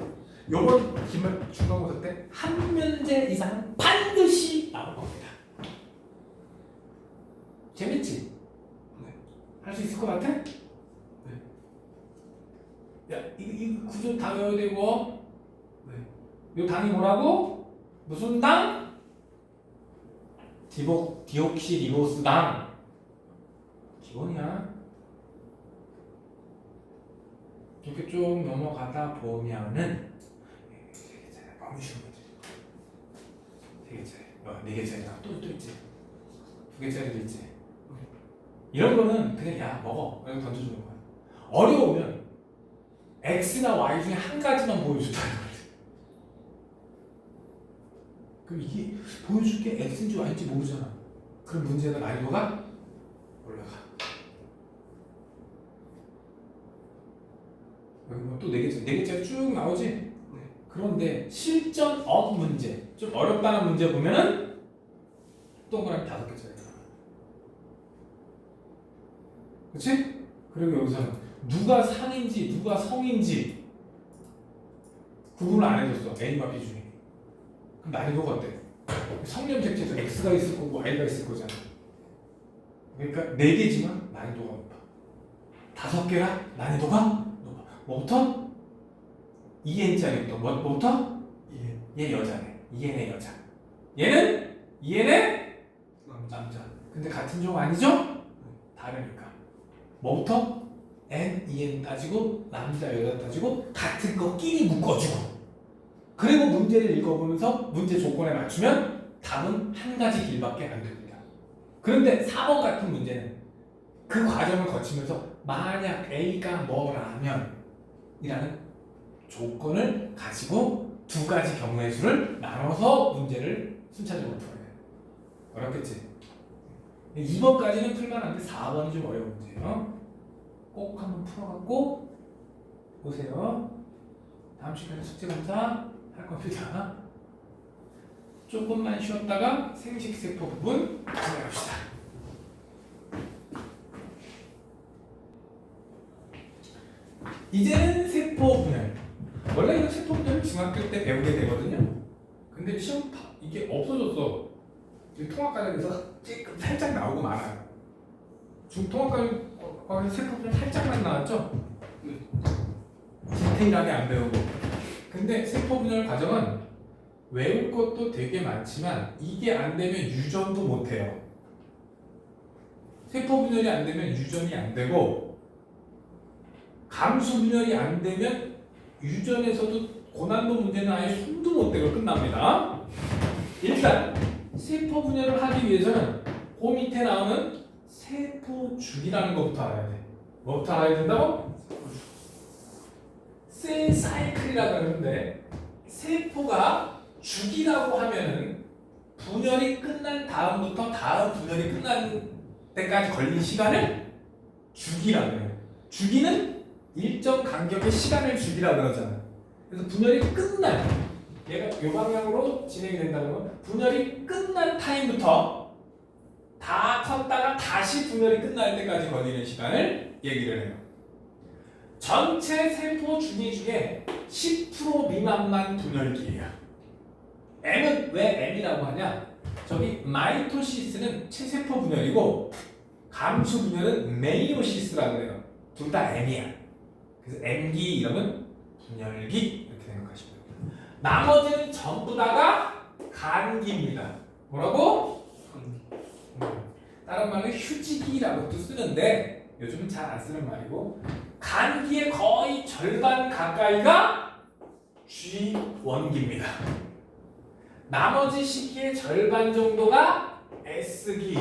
요번 기말 중간고사 때 한 문제 이상 반드시 나올 겁니다. 재밌지? 네. 할 수 있을 것 같아? 네. 야, 이 구조 다 외워야 되고. 네. 요 당이 뭐라고? 무슨 당? 디옥시리보스 당. 기본이야. 이렇게 쭉 넘어가다 보면은 3개짜리 너무 쉬운 거지. 3개짜리, 4개짜리가 또 있지. 2개짜리도 있지. 이런 거는 그냥 야 먹어 이렇게 던져주는 거야. 어려우면 X나 Y 중에 한 가지만 보여준다는 거지. 그럼 이게 보여줄 게 X인지 Y인지 모르잖아. 그럼 문제가 난이도가 올라가. 여기 뭐또 4개짜리 쭉 나오지? 그런데 실전 업 문제, 좀 어렵다는 문제 보면은 동그라미 5개짜리 나와. 그치? 그리고 여기서는 누가 상인지 누가 성인지 구분을 안 해줬어. A와 B 중에. 그럼 난이도가 어때? 성렴색제에서 X가 있을 거고 Y가 있을 거잖아. 그러니까 4개지만 난이도가 높아. 5개라 난이도가 높아. 뭐부터? EN자리부터. 뭐부터? 얘 여자네. EN의 여자. 얘는? EN의 남자. 근데 같은 종 아니죠? 다르니까. 뭐부터? N, EN 따지고 남자, 여자 따지고 같은 거끼리 묶어주고. 그리고 문제를 읽어보면서 문제 조건에 맞추면 답은 한 가지 길밖에 안 됩니다. 그런데 4번 같은 문제는 그 과정을 거치면서 만약 A가 뭐라면 이라는 조건을 가지고 2가지 경우의 수를 나눠서 문제를 순차적으로 풀어야 돼요. 어렵겠지? 2번까지는 풀만한데 4번이 좀 어려운 문제예요. 꼭 한번 풀어갖고 보세요. 다음 시간에 숙제 검사 할 겁니다. 조금만 쉬었다가 생식세포 부분 진행합시다. 이제는 세포 분열. 원래 이거 세포 분열을 중학교 때 배우게 되거든요. 근데 시험 이게 없어졌어. 통합과정에서 살짝 나오고 말아요. 중통합과정 세포 분열 살짝만 나왔죠? 디테일하게 안 배우고. 근데 세포 분열 과정은 외울 것도 되게 많지만 이게 안 되면 유전도 못 해요. 세포 분열이 안 되면 유전이 안 되고 감수 분열이 안 되면 유전에서도 고난도 문제는 아예 손도 못 대고 끝납니다. 일단 세포 분열을 하기 위해서는 그 밑에 나오는 세포주기라는 것부터 알아야 돼. 뭐부터 알아야 된다고? 셀 사이클이라고 하는데 세포가 주기라고 하면은 분열이 끝난 다음부터 다음 분열이 끝난 때까지 걸린 시간을 주기라고 해요. 주기는 일정 간격의 시간을 주기라고 그러잖아. 그래서 분열이 끝난 얘가 이 방향으로 진행이 된다면 분열이 끝난 타임부터 다 컸다가 다시 분열이 끝날 때까지 걸리는 시간을 얘기를 해요. 전체 세포 주기 중에 10% 미만만 분열기예요. M은 왜 M이라고 하냐? 저기 마이토시스는 체세포 분열이고 감수 분열은 메이오시스라고 해요. 둘 다 M이야. 그래서 M기 이름은 분열기 이렇게 생각하시면 됩니다. 나머지는 전부 다가 간기입니다. 뭐라고? 다른 말로 휴지기라고도 쓰는데 요즘은 잘 안 쓰는 말이고 간기의 거의 절반 가까이가 G1기입니다. 나머지 시기의 절반 정도가 S기,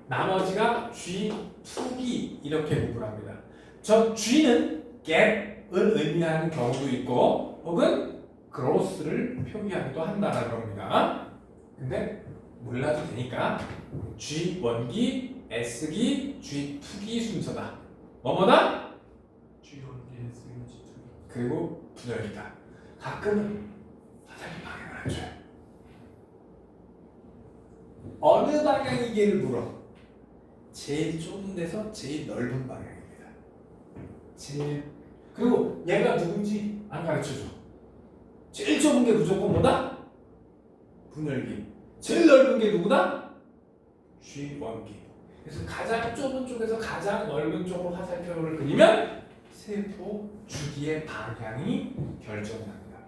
나머지가 G2기 이렇게 구분합니다. 저 G는 갭을 의미하는 경우도 있고 혹은 그로스를 표기하기도 한다는 겁니다. 근데 몰라도 되니까 G1기, S기, G2기 순서다. 뭐뭐다? G1, G2, G2. 그리고 분열기다. 가끔은 선생님 방향을 안 줘요. 어느 방향이기를 물어. 제일 좁은 데서 제일 넓은 방향입니다. 그리고 얘가 누군지 안 가르쳐줘. 제일 좁은 게 무조건 뭐다? 분열기. 제일 넓은 게 누구다? G1기. 그래서 가장 좁은 쪽에서 가장 넓은 쪽으로 화살표를 그리면 세포 주기의 방향이 결정납니다.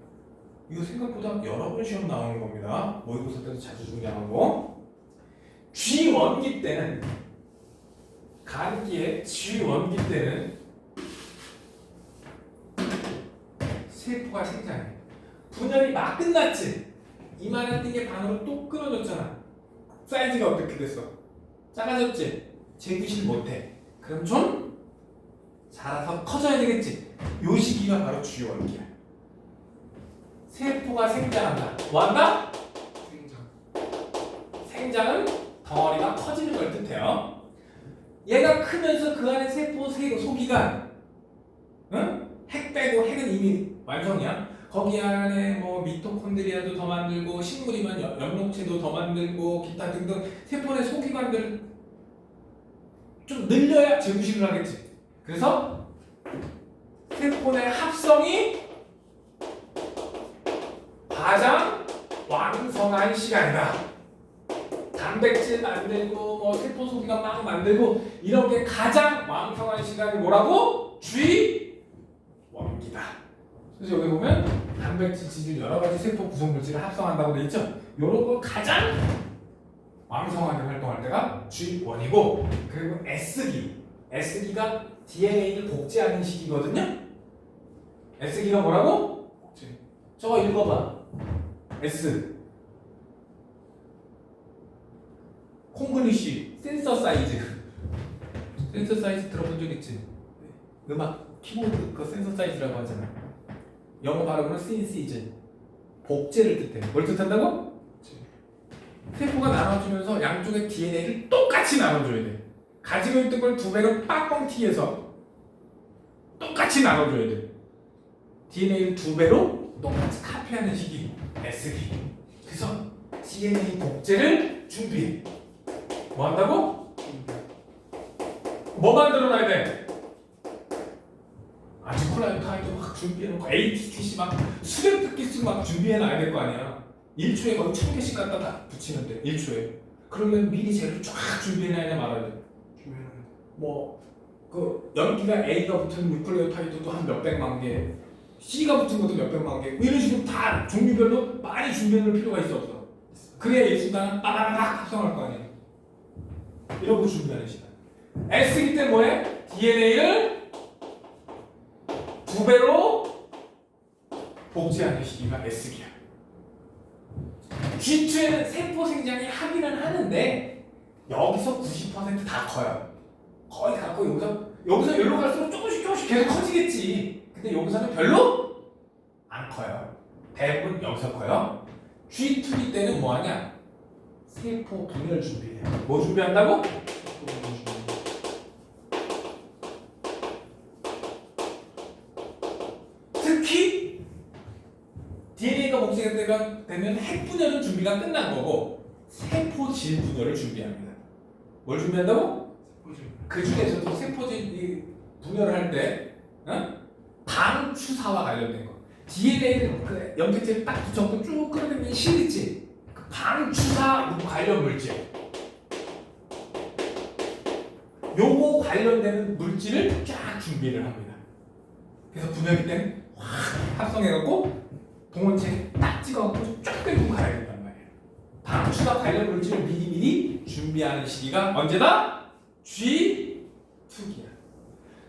이거 생각보다 여러 번 시험 나오는 겁니다. 모의고사 때도 자주 중요한 거. G1기 때는 간기의 G1기 때는 세포가 생장해. 분열이 막 끝났지. 이만한 게 반으로 또 끊어졌잖아. 사이즈가 어떻게 됐어? 작아졌지. 재구실 못해. 그럼 좀 자라서 커져야 되겠지. 요 시기가 바로 G1기야. 세포가 생장한다. 뭐한다? 생장은 덩어리가 커지는 걸 뜻해요. 얘가 크면서 그 안에 세포 소기관, 응? 핵 빼고 핵은 이미 완성이야. 거기 안에 뭐 미토콘드리아도 더 만들고 식물이면 엽록체도 더 만들고 기타 등등 세포 내 소기관들을 좀 늘려야 재구식을 하겠지. 그래서 세포 내 합성이 가장 왕성한 시간이다. 단백질 만들고 뭐 세포 소기관 막 만들고 이런 게 가장 왕성한 시간이 뭐라고? G1기다. 그래서 여기 보면 단백질, 지질 여러 가지 세포 구성 물질을 합성한다고 돼 있죠. 요런 걸 가장 왕성하게 활동할 때가 G1이고 그리고 S기가 DNA를 복제하는 시기거든요. S기가 뭐라고? 복제. 저거 읽어봐. S 콩글리쉬 센서 사이즈 들어본 적 있지? 음악 키보드 그 센서 사이즈라고 하잖아. 영어 발음으로 synthesis 복제를 뜻해. 뭘 뜻한다고? 세포가 나눠주면서 양쪽의 DNA를 똑같이 나눠줘야 돼. 가지고 있던 걸 두 배로 빡뻥 튀겨서 똑같이 나눠줘야 돼. DNA를 두 배로 똑같이 카피하는 시기 S기. 그래서 DNA 복제를 준비해. 뭐 한다고? 뭐 만들어놔야 돼? 아지콜라이타이도 막 준비해놓고 ATTC 막 수백 개씩 막 준비해놔야 될 거 아니야. 1초에 거의 1000개씩 갖다 다 붙이는데 1초에. 그러면 미리 재료를 쫙 준비해놔야 돼 말아야 돼. 그 연기가 A가 붙은 뉴클레오타이드도 한 몇백만 개, C가 붙은 것도 몇백만 개, 이런 식으로 다 종류별로 많이 준비해놓을 필요가 있어 없어? 그래야 이 순간은 빠바바박 합성할 거 아니야. 이런 거 준비하는 시간. S기 때문에 뭐해? DNA를 두 배로 복제하는 시기가 S기야. G2에는 세포 생장이 하기는 하는데 여기서 90%다 커요. 거의 다 커. 여기서 여기로 갈수록 조금씩 계속 커지겠지. 근데 여기서는 별로 안 커요. 대부분 여기서 커요. G2 때는 뭐 하냐? 세포 분열 준비해요. 뭐 준비한다고? 특히 DNA가 복제가 되면 핵 분열은 준비가 끝난 거고 세포질 분열을 준비합니다. 뭘 준비한다고? 그 중에서도 세포질 분열을 할 때 방추사와 관련된 거. DNA를 그 연kết체에 딱 붙여서 쭉 끌어당기는 실 있지? 그 방추사 관련 물질. 요거 관련되는 물질을 쫙 준비를 합니다. 그래서 분열기 때는 확 합성해갖고 동원체에 딱 찍어갖고 쫙 끌고 가야 된단 말이에요. 방추사 관련 물질을 미리 준비하는 시기가 언제다? G2기야.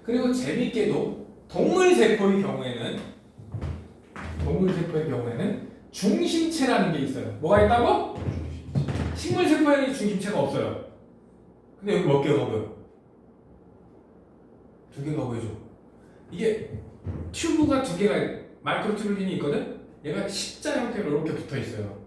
그리고 재밌게도 동물세포의 경우에는 중심체라는 게 있어요. 뭐가 있다고? 식물세포에는 중심체가 없어요. 근데 여기 몇 개가 보여? 두 개가 보여줘. 이게 튜브가 두 개가 마이크로튜뷴이 있거든? 얘가 십자 형태로 이렇게 붙어 있어요.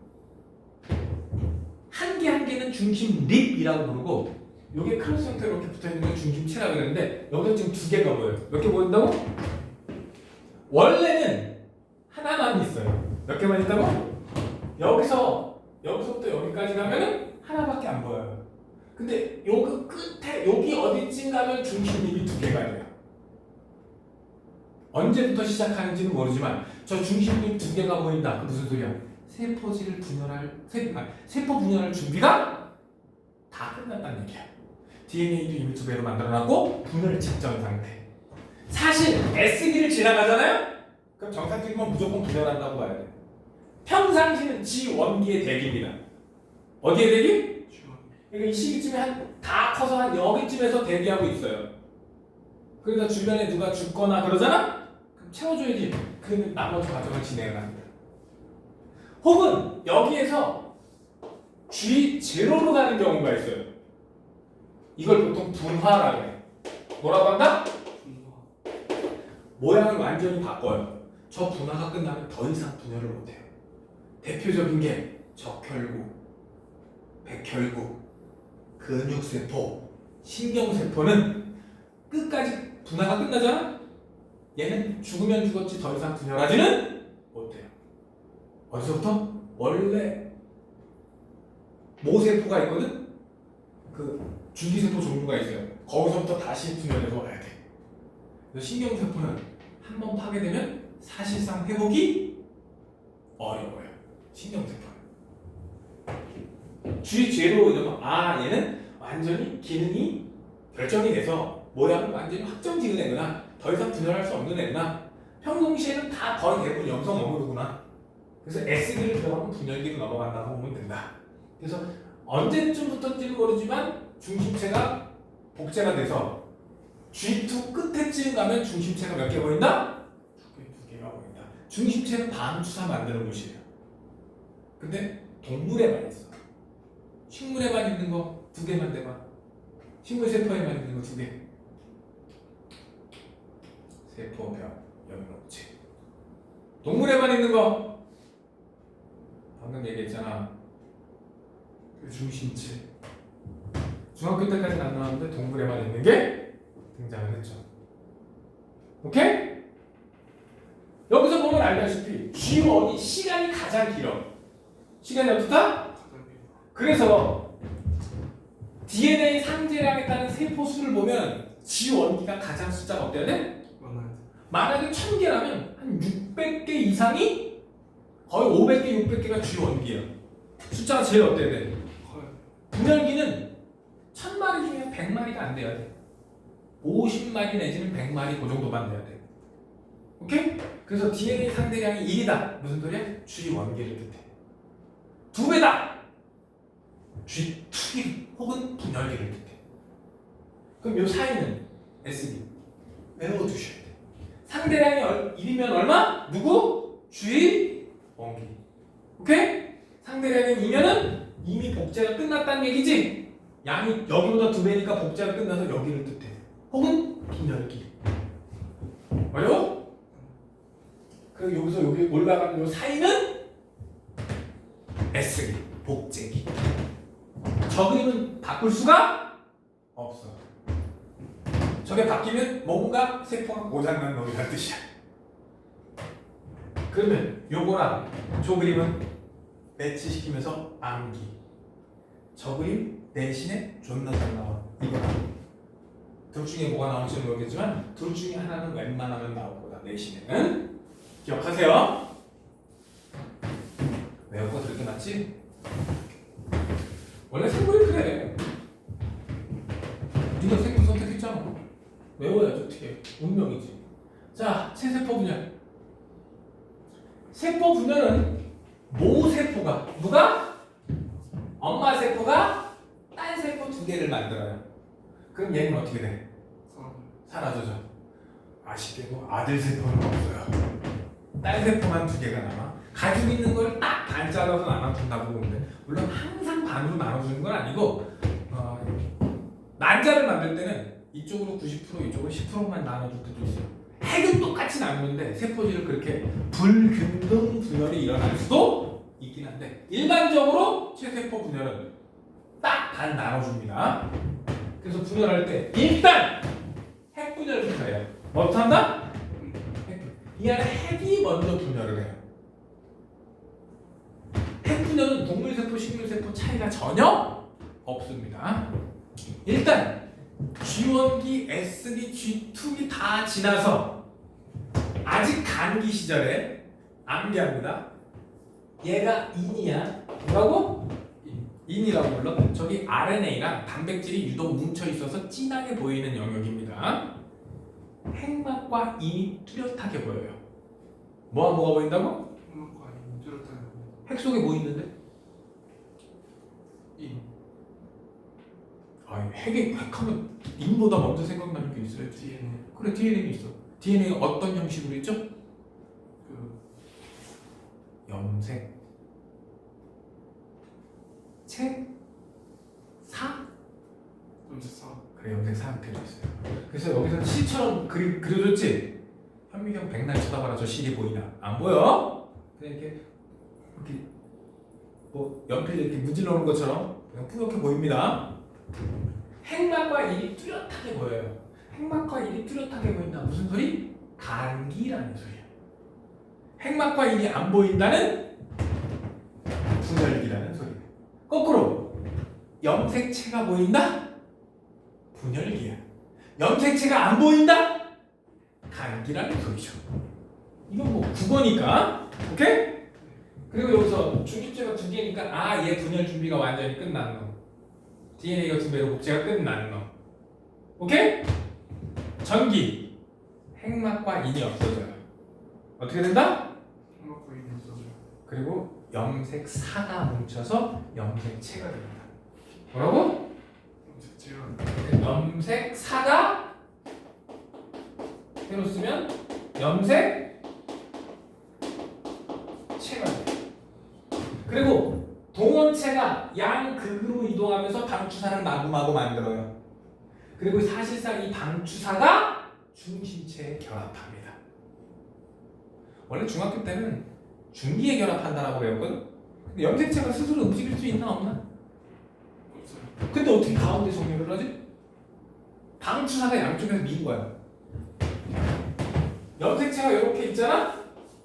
한 개는 중심 립이라고 부르고 요게 크로스 형태로 이렇게 붙어 있는 건 중심체라고 그러는데 여기서 지금 두 개가 보여요. 몇 개 보인다고? 원래는 하나만 있어요. 몇 개만 있다고? 여기서부터 여기까지 가면은 하나밖에 안 보여요. 근데 여기 끝에 여기 어디쯤 가면 중심립이 두 개가 돼요. 언제부터 시작하는지는 모르지만 저 중심립 두 개가 보인다. 무슨 소리야? 세포 분열할 준비가 다 끝났다는 얘기야. DNA도 이미 두 배로 만들어놨고 분열 직전 상태. 사실 S기를 지나가잖아요? 그럼 정상적이면 무조건 분열한다고 봐야 돼. 평상시는 G1기의 대기입니다. 어디의 대기? 그러니까 이 시기쯤에 다 커서 한 여기쯤에서 대기하고 있어요. 그러니까 주변에 누가 죽거나 그러잖아? 그럼 채워줘야지. 그러면 나머지 과정을 진행을 합니다. 혹은 여기에서 G0로 가는 경우가 있어요. 이걸 보통 분화라고 해. 뭐라고 한다? 모양을 완전히 바꿔요. 저 분화가 끝나면 더 이상 분열을 못해요. 대표적인 게 적혈구, 백혈구, 근육세포, 신경세포는 끝까지 분화가 끝나잖아? 얘는 죽으면 죽었지 더 이상 분열하지는 못해요. 어디서부터? 원래 모세포가 있거든? 그 줄기세포 종류가 있어요. 거기서부터 다시 분열해서 와야 돼. 그래서 신경세포는 한 번 파괴되면 사실상 회복이 어려워요. 신경세포는. 쥐죄로 이러면 얘는 완전히 기능이 결정이 돼서 모양은 완전히 확정지은 애구나. 더 이상 분열할 수 없는 애구나. 평상시에는 다 거의 대부분 염성 어무르구나. 그래서 S기를 들어가면 분열기로 넘어간다고 보면 된다. 그래서 언제쯤부터인지는 모르지만 중심체가 복제가 돼서 G2 끝에쯤 가면 중심체가 몇 개 보인다? 두 개가 보인다. 중심체는 방추사 만드는 곳이에요. 근데 동물에만 있어. 식물에만 있는 거 두 개만 대봐. 식물세포에만 있는 거 두 개. 세포별 여기 없지. 동물에만 있는 거 방금 얘기했잖아. 그 중심체. 중학교 때까지는 안 나왔는데 동물에만 있는 게 등장을 했죠. 오케이? 여기서 보면 알다시피 G1이 시간이 가장 길어. 시간이 어떻다? 그래서 DNA 상제량에 따른 세포 수를 보면 G1기가 가장 숫자가 어때야 돼? 만약에 1000개라면 한 600개 이상이 거의 500개, 600개가 G1기야. 숫자가 제일 어때야 돼? 분열기는 1000마리 중에 100마리가 안 돼야 돼. 50마리 내지는 100마리 그 정도만 돼야 돼. 오케이? 그래서 DNA 상대량이 1이다. 무슨 소리야? G1기를 뜻해. 2배다. G2기 혹은 분열기를 뜻해. 그럼 요 사이는 S기 외워두셔야 돼. 상대량이 1이면 얼마? 누구? G1기. 오케이? 상대량이 2면은 이미 복제가 끝났다는 얘기지? 양이 여기보다 2배니까 복제가 끝나서 여기를 뜻해. 혹은 분열기. 어려워? 그리고 여기서 여기 올라가는 요 사이는 S기, 복제기. 저 그림은 바꿀 수가 없어. 저게 바뀌면 뭔가 세포가 고장난 놈이란 뜻이야. 그러면 요거랑 저 그림은 매치시키면서 암기. 저 그림 대신에 존나 잘 나와. 이거랑. 둘 중에 뭐가 나올지는 모르겠지만 둘 중에 하나는 웬만하면 나올 거다. 내신에는. 기억하세요. 외울 거 그렇게 맞지? 원래 생물이 그래. 네가 생물 선택했잖아. 외워야지 어떻게. 운명이지. 자, 체세포 분열. 세포 분열은 모세포가 누가? 엄마 세포가 딸 세포 두 개를 만들어요. 그럼 얘는 어떻게 돼? 사라져죠. 아쉽게도 아들 세포는 없어요. 딸 세포만 두 개가 남아. 가지고 있는 걸 딱 반 잘라서 나눠준다고 보면 돼. 물론 항상 반으로 나눠주는 건 아니고 난자를 만들 때는 이쪽으로 90% 이쪽으로 10%만 나눠줄 때도 있어요. 핵은 똑같이 나누는데 세포질을 그렇게 불균등 분열이 일어날 수도 있긴 한데 일반적으로 체세포 분열은 딱 반 나눠줍니다. 그래서 분열할 때 일단 핵 분열부터 해요. 뭐부터 한다? 이 안에 핵이 먼저 분열을 해요. 핵 분열은 동물세포, 식물세포 차이가 전혀 없습니다. 일단 G1기, S기, G2기 다 지나서 아직 간기 시절에 암기합니다. 얘가 인이야. 뭐라고? 인이라고 불러. 저기 RNA랑 단백질이 유독 뭉쳐 있어서 진하게 보이는 영역입니다. 핵막과 인이 뚜렷하게 보여요. 뭐가 보인다고? 핵 속에 뭐 있는데? 핵하면 인보다 먼저 생각나는 게 있어요. DNA. 그래, DNA는 있어. DNA가 어떤 형식으로 있죠? 염색, 사? 그래, 염색 사형태로 있어요. 그래서 여기서 시처럼 그려줬지? 현미경 백날 쳐다봐라. 저 실이 보이나? 안 보여? 그냥 이렇게 뭐 연필 이렇게 문질러 놓은 것처럼 그냥 뿌옇게 보입니다. 핵막과 일이 뚜렷하게 보여요. 핵막과 일이 뚜렷하게 보인다. 무슨 소리? 간기라는 소리야. 핵막과 인이 안 보인다는 분열기라는 소리야. 거꾸로 염색체가 보인다? 분열기야. 염색체가 안 보인다? 간기라는 소리죠. 이건 뭐 국어니까. 오케이? 그리고 여기서 중립체가 두 개니까 아, 얘 분열 준비가 완전히 끝난 놈. DNA가 두 배로 복제가 끝난 놈. 오케이? 전기. 핵막과 인이 없어져요. 어떻게 된다? 행복과 인이 없어져. 그리고 염색사가 뭉쳐서 염색체가 됩니다. 뭐라고? 염색체가 염색사가 새로 쓰면 염색체가 돼. 그리고 동원체가 양극으로 이동하면서 방추사를 마구마구 만들어요. 그리고 사실상 이 방추사가 중심체에 결합합니다. 원래 중학교 때는 중기에 결합한다라고 배웠거든. 근데 염색체가 스스로 움직일 수 있나 없나? 없어요. 근데 어떻게 가운데 정렬을 하지? 방추사가 양쪽에서 미는 거야. 염색체가 이렇게 있잖아?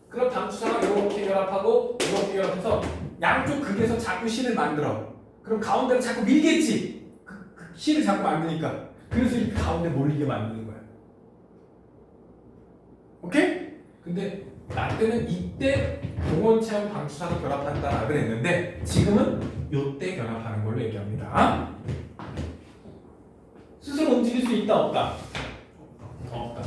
그럼 방추사가 이렇게 결합하고 이렇게 결합해서 양쪽 극에서 자꾸 실을 만들어. 그럼 가운데를 자꾸 밀겠지? 그 실을 자꾸 만드니까. 그래서 이렇게 가운데 몰리게 만드는 거야. 오케이? 근데 나 때는 이때 동원체하고 방추사가 결합한다라고 했는데 지금은 요때 결합하는 걸로 얘기합니다. 스스로 움직일 수 있다 없다? 없다.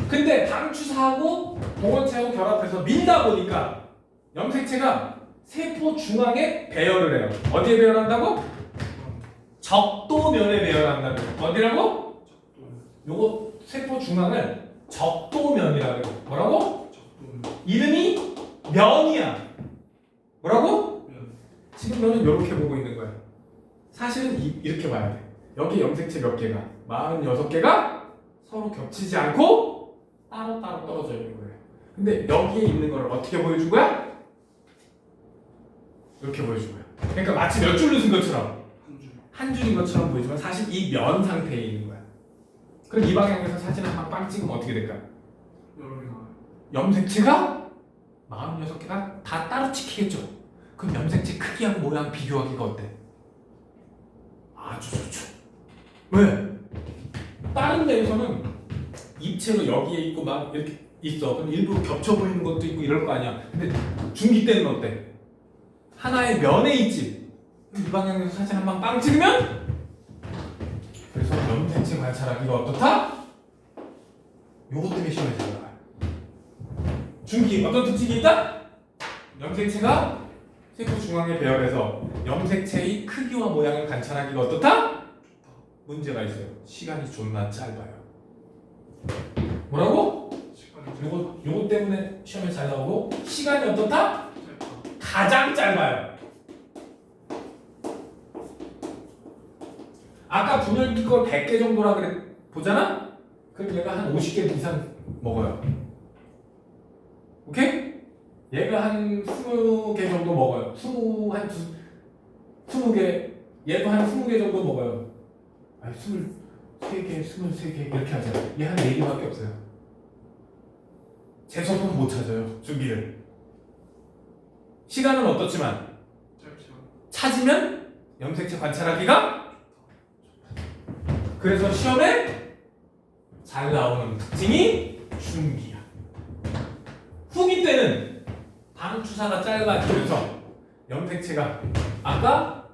근데 방추사하고 동원체하고 결합해서 밀다 보니까 염색체가 세포 중앙에 배열을 해요. 어디에 배열한다고? 적도면에 배열한다고. 어디라고? 요거 세포 중앙을 적도면이라고 해요. 뭐라고? 적도면. 이름이 면이야. 뭐라고? 면. 지금 너는 이렇게 보고 있는 거야. 사실은 이렇게 봐야 돼. 여기 염색체 몇 개가? 46개가 서로 겹치지 않고 따로따로 떨어져 있는 거예요. 근데 여기에 있는 걸 어떻게 보여준 거야? 이렇게 보여준 거야. 그러니까 마치 몇 줄로 쓴 것처럼 한 줄. 한 줄인 것처럼 보이지만 사실 이 면 상태에 있는 거야. 그럼 이 방향에서 사진 한 방 빵 찍으면 어떻게 될까? 여러 개 나와요. 염색체가 46개가 다 따로 찍히겠죠. 그럼 염색체 크기하고 모양 비교하기가 어때? 아주 좋죠. 왜? 다른 데에서는 입체로 여기에 있고 막 이렇게 있어. 그럼 일부러 겹쳐 보이는 것도 있고 이럴 거 아니야. 근데 중기 때는 어때? 하나의 면에 있지. 이 방향에서 사진 한 방 빵 찍으면 그래서 염색체 관찰하기가 어떻다? 요것 때문에 시험에 잘 나와요. 중기 어떤 특징이 있다? 염색체가 세포 중앙에 배열해서 염색체의 크기와 모양을 관찰하기가 어떻다? 문제가 있어요. 시간이 존나 짧아요. 뭐라고? 시간이 요것 때문에 시험에 잘 나오고 시간이 어떻다? 짧다. 가장 짧아요. 아까 분열기 걸 100개 정도라 그래 보잖아? 그럼 얘가 한 50개 이상 먹어요. 오케이? 얘가 한 20개 정도 먹어요. 20개. 얘도 한 20개 정도 먹어요. 아니 23개, 23개 이렇게 하잖아요. 얘 한 4개밖에 없어요. 재수없으면 못 찾아요. 준비를. 시간은 어떻지만 짧죠. 찾으면 염색체 관찰하기가 그래서 시험에 잘 나오는 특징이 중기야. 후기 때는 방추사가 짧아지면서 염색체가 아까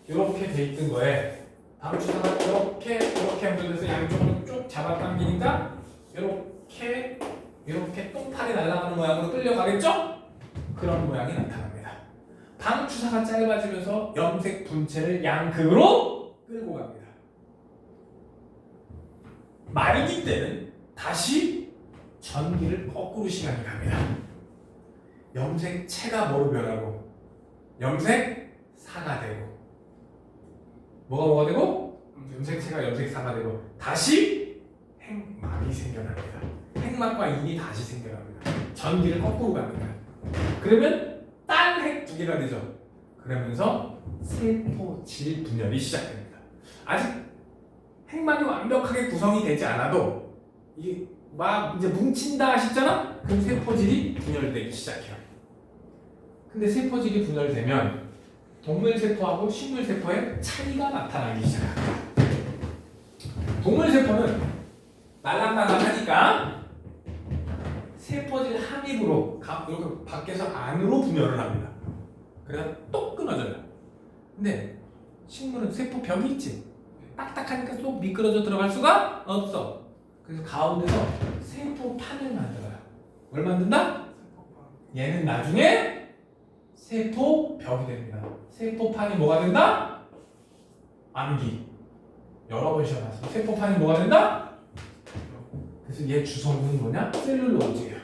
이렇게 돼 있던 거에 방추사가 이렇게 연결돼서 양쪽으로 쭉 잡아당기니까 이렇게 똥파리 날아가는 모양으로 끌려가겠죠? 그런 모양이 나타납니다. 방추사가 짧아지면서 염색 분체를 양극으로 끌고 갑니다. 말기 때는 다시 전기를 거꾸로 시간이 갑니다. 염색체가 뭐로 변하고 염색사가 되고 뭐가 되고 염색체가 염색사가 되고 다시 핵막이 생겨납니다. 핵막과 인이 다시 생겨납니다. 전기를 거꾸로 가는 거야. 그러면 딴 핵 두 개가 되죠. 그러면서 세포질 분열이 시작됩니다. 아직 핵막이 완벽하게 구성이 되지 않아도 이게 막 이제 뭉친다 싶잖아? 그럼 세포질이 분열되기 시작해요. 근데 세포질이 분열되면 동물 세포하고 식물 세포의 차이가 나타나기 시작합니다. 동물 세포는 말랑말랑하니까 세포질 함입으로 이렇게 밖에서 안으로 분열을 합니다. 그래서 똑 끊어져요. 근데 식물은 세포 벽이 있지. 딱딱하니까 쏙 미끄러져 들어갈 수가 없어. 그래서 가운데서 세포판을 만들어요. 뭘 만든다? 얘는 나중에 세포벽이 됩니다. 세포판이 뭐가 된다? 암기. 여러 번 시험했어. 세포판이 뭐가 된다? 그래서 얘 주성분은 뭐냐? 셀룰로즈예요.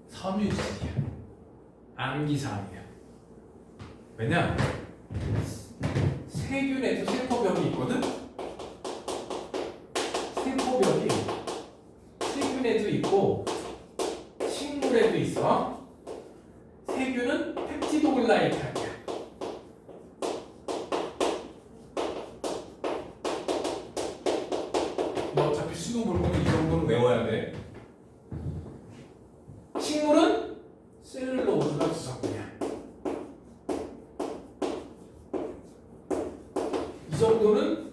섬유질이야. 암기사항이야. 왜냐? 세균에도 세포벽이 있거든? 세포벽이 세균에도 있고 식물에도 있어. 세균은 펩티도글라이칸이야. 너 어차피 수능 볼 거면 이 정도는 외워야 돼. 식물은 셀룰로즈가 주성분이야. 이 정도는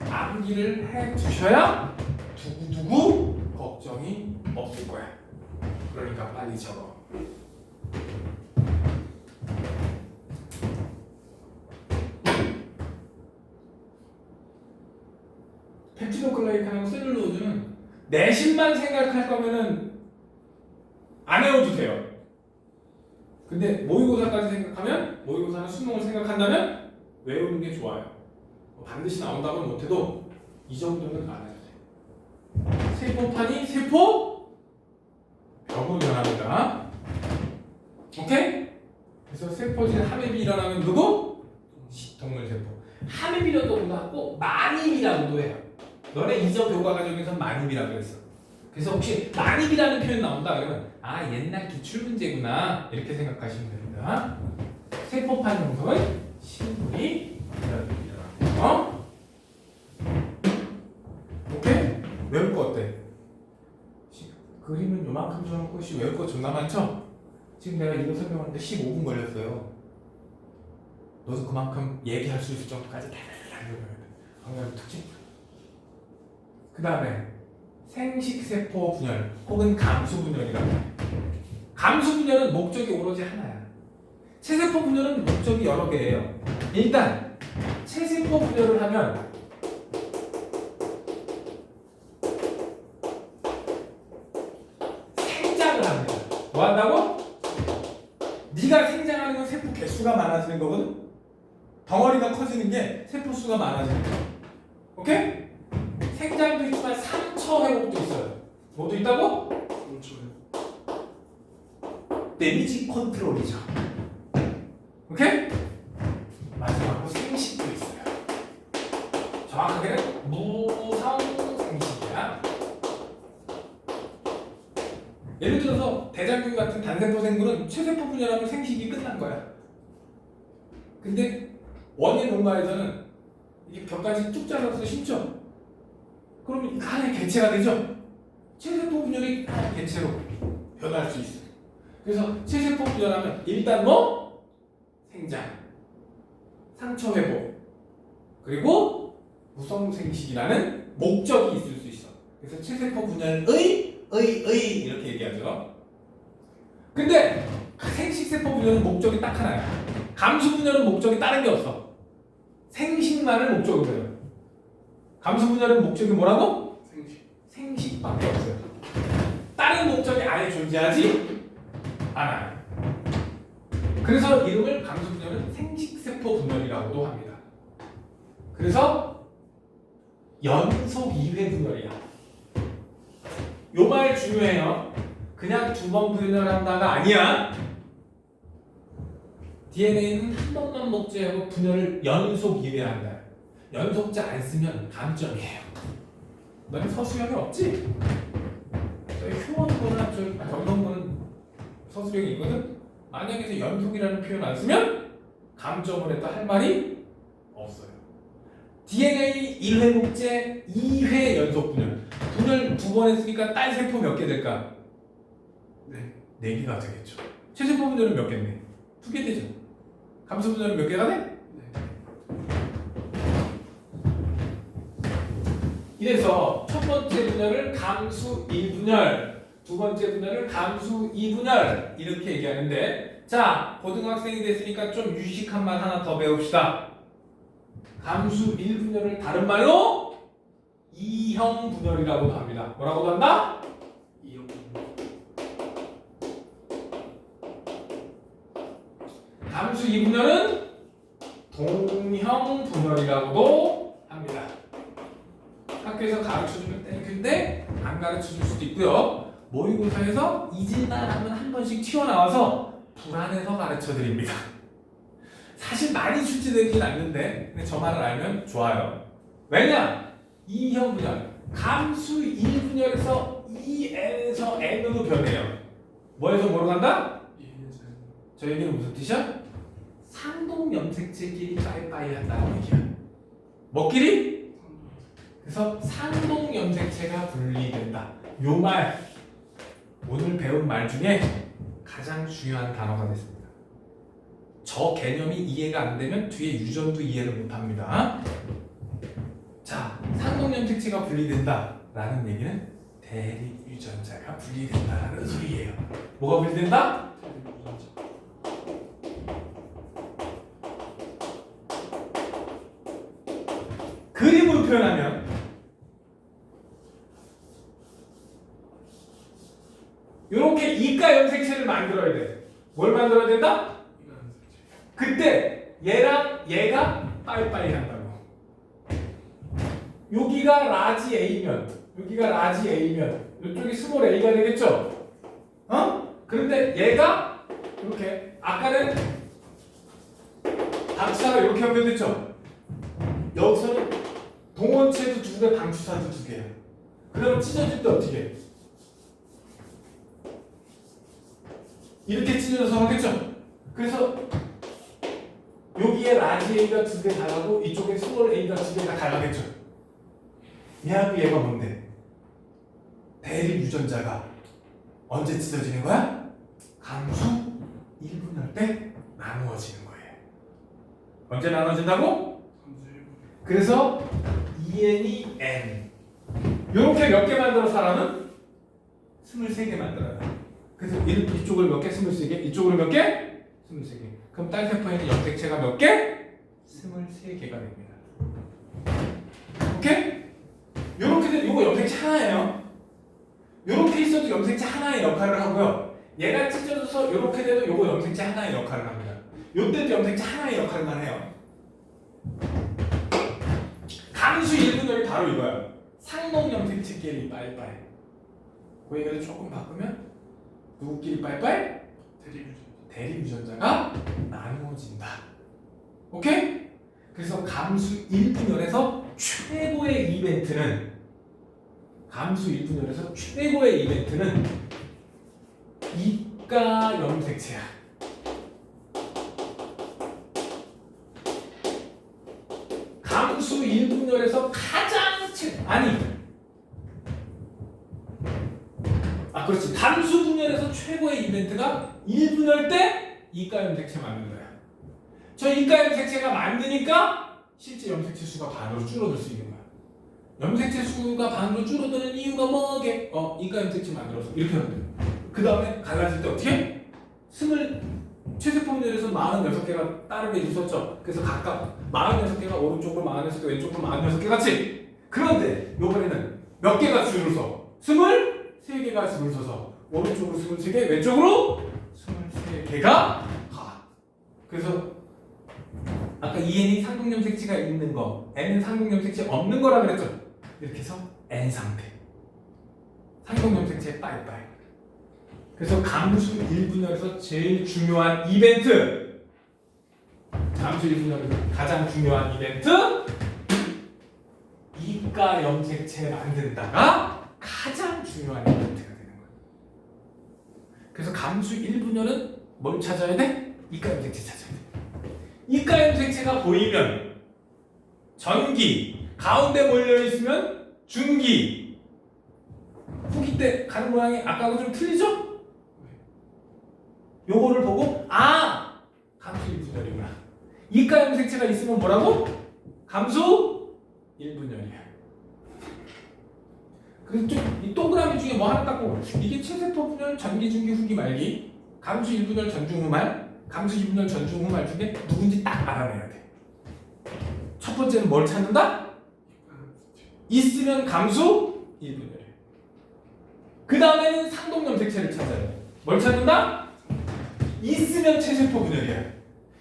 암기를 해 두셔야 두고두고 걱정이 없을 거야. 그러니까 빨리 적어. 펩티도글라이칸하고 셀룰로즈는 내신만 생각할 거면은 안 외워도 돼요. 근데 모의고사까지 생각하면, 모의고사는 수능을 생각한다면 외우는 게 좋아요. 반드시 나온다고는 못해도 이 정도는 알아야 돼. 세포판이 세포 벽으로 변합니다. 오케이? 그래서 세포질 함입이 일어나면 누구? 동물세포. 함입이라고도 하고 만입이라고도 해요. 너네 이적 교과 과정에서 만입이라고 했어. 그래서 혹시 만입이라는 표현 나온다 그러면 아 옛날 기출문제구나 이렇게 생각하시면 됩니다. 세포판 형성은 식물이 일어납니다. 오케이? 외울 거 어때? 그림은 요만큼 줘놓고 외울 거 존나 많죠? 지금 내가 이거 설명하는데 15분 걸렸어요. 너도 그만큼 얘기할 수 있을 정도까지 다 외워야 돼. 강연 특징. 그 다음에 생식세포 분열 혹은 감수분열이라고 해. 감수분열은 목적이 오로지 하나야. 체세포 분열은 목적이 여러 개예요. 일단 체세포 분열을 하면 생장을 합니다. 뭐 한다고? 네가 생장하는 건 세포 개수가 많아지는 거거든? 덩어리가 커지는 게 세포 수가 많아지는 거야. 오케이? 생장도 있지만 상처 회복도 있어요. 뭐도 있다고? 그렇죠. 데미지 컨트롤이죠. 오케이? 마지막으로 생식도 있어요. 정확하게는 무성생식이야. 예를 들어서 대장균 같은 단세포 생물은 체세포 분열하면 생식이 끝난 거야. 근데 원예 농가에서는 이게 벽까지 쭉 잘라서 심죠. 그러면 하나의 개체가 되죠. 체세포 분열이 하나의 개체로 변할 수 있어요. 그래서 체세포 분열하면 일단 뭐? 생장, 상처 회복, 그리고 무성생식이라는 목적이 있을 수 있어. 그래서 체세포 분열의 이렇게 얘기하죠. 근데 생식세포 분열은 목적이 딱 하나야. 감수 분열은 목적이 다른 게 없어. 생식만을 목적으로 해요. 감수 분열은 목적이 뭐라고? 생식밖에 없어요. 다른 목적이 아예 존재하지 않아요. 그래서 이름을 감수 분열은 생식세포 분열이라고도 합니다. 그래서 연속 2회 분열이야. 요 말 중요해요. 그냥 2번 분열한다가 아니야. DNA는 한 번만 복제하고 분열을 연속 2회 한다. 연속자 안 쓰면 감점이에요. 너는 서술형이 없지? 저희 효원고나 저희 경동고는 서술형이 있거든? 만약에 연속이라는 표현 안 쓰면 감점을 했다 할 말이 없어요. DNA 1회 복제 2회 연속 분열. 분열 2번 했으니까 딸 세포 몇 개 될까? 네. 4개가 되겠죠. 최세포 분열은 몇 개인데? 2개 되죠. 감수 분열은 몇 개가 돼? 네. 이래서 첫 번째 분열을 감수 1분열, 두 번째 분열을 감수 2분열 이렇게 얘기하는데, 자, 고등학생이 됐으니까 좀 유식한 말 하나 더 배웁시다. 감수 1분열을 다른 말로 2형 분열이라고도 합니다. 뭐라고도 한다? 이형. 감수 2분열은 동형 분열이라고도 합니다. 학교에서 가르쳐주면 땡큐인데 안 가르쳐줄 수도 있고요. 모의고사에서 잊을만 하면 한 번씩 튀어나와서 불안해서 가르쳐드립니다. 사실 많이 출제되긴 않는데 근데 저 말을 알면 좋아요. 왜냐? 2형 분열, 감수 1분열에서 2n에서 n으로 변해요. 뭐에서 뭐로 간다? 이해서. 저 얘기는 무슨 뜻이야? 상동 염색체끼리 빠이빠이 한다는 얘기야. 뭐끼리? 그래서 상동 염색체가 분리된다. 요 말 오늘 배운 말 중에 가장 중요한 단어가 됐습니다. 저 개념이 이해가 안 되면 뒤에 유전도 이해를 못 합니다. 자, 상동 염색체가 분리된다라는 얘기는 대립 유전자가 분리된다라는 소리예요. 뭐가 분리된다? 그림으로 표현하면 이렇게 이가 염색체를 만들어야 돼. 뭘 만들어야 된다? 그때 얘랑 얘가 빠이빠이 한다고. 여기가 라지 A면 여기가 라지 A면 이쪽이 스몰 A가 되겠죠? 어? 그런데 얘가 이렇게 아까는 방추사가 이렇게 연결됐죠? 여기서는 동원체도 2개, 방추사도 2개야. 그럼 찢어질 때 어떻게 해? 이렇게 찢어져서 하겠죠? 그래서 여기에 라지 A가 2개 달하고 이쪽에 스몰 A가 2개가 달하겠죠? 얘하고 얘가 뭔데? 대립 유전자가 언제 찢어지는 거야? 감수 1분열 때 나누어지는 거예요. 언제 나눠진다고? 그래서 EN이 N 요렇게 몇 개 만들어 사람은 23개 만들어요. 그래서 이쪽을 몇 개? 23개. 이쪽으로 몇 개? 23개. 그럼 딸세포에는 염색체가 몇 개? 23개가 됩니다. 오케이? 요렇게 되면 요거 염색체 하나예요. 요렇게 있어도 염색체 하나의 역할을 하고요. 얘가 찢어져서 요렇게 돼도 요거 염색체 하나의 역할을 합니다. 요때도 염색체 하나의 역할만 해요. 감수 1분열이 바로 이거야. 상동 염색체끼리 빠이빠이. 그 얘기를 조금 바꾸면 누구끼리 빠이빠이? 대립 유전자가 나누어진다. 오케이? 그래서 감수 1분열에서 최고의 이벤트는 이가 염색체야. 감수 1분열에서 그렇지. 감수 분열에서 최고의 이벤트가 1분열 때 이가 염색체 만든 거야. 저 이가 염색체가 만드니까 실제 염색체 수가 반으로 줄어들 수 있는 거야. 염색체 수가 반으로 줄어드는 이유가 뭐게? 이가 염색체 만들어서 이렇게 하면 돼. 그 다음에 갈라질 때 어떻게? 최세포 분열에서 46개가 다르게 있었죠. 그래서 각각 46개가 오른쪽으로 46개, 왼쪽으로 46개 같이. 그런데 요번에는 몇 개가 줄을 서? 23개가 줄을 서서 오른쪽으로 23개, 왼쪽으로 23개가 가. 그래서 아까 EN이 상동염색체가 있는 거, N은 상동염색체 없는 거라 그랬죠. 이렇게 해서 N 상태. 상동염색체 빠이빠이. 그래서 감수 1분열에서 제일 중요한 이벤트. 감수 1분열에서 가장 중요한 이벤트. 이가 염색체 만든다가 가장 중요한 이벤트가 되는 거예요. 그래서 감수 1분열은 뭘 찾아야 돼? 이가 염색체 찾아야 돼. 이가 염색체가 보이면 전기. 가운데 몰려 있으면 중기. 후기 때 가는 모양이 아까하고 좀 틀리죠? 요거를 보고 아! 감수 1분열이구나. 이가 염색체가 있으면 뭐라고? 감수 1분열이야. 그래서 이 동그라미 중에 뭐 하나 딱 보고 이게 최세포 분열, 전기, 중기, 후기, 말기, 감수 1분열, 전중, 후말, 감수 2분열, 전중, 후말 중에 누군지 딱 알아내야 돼. 첫 번째는 뭘 찾는다? 있으면 감수 1분열이야. 그 다음에는 상동 염색체를 찾아요. 뭘 찾는다? 있으면 최세포 분열이야.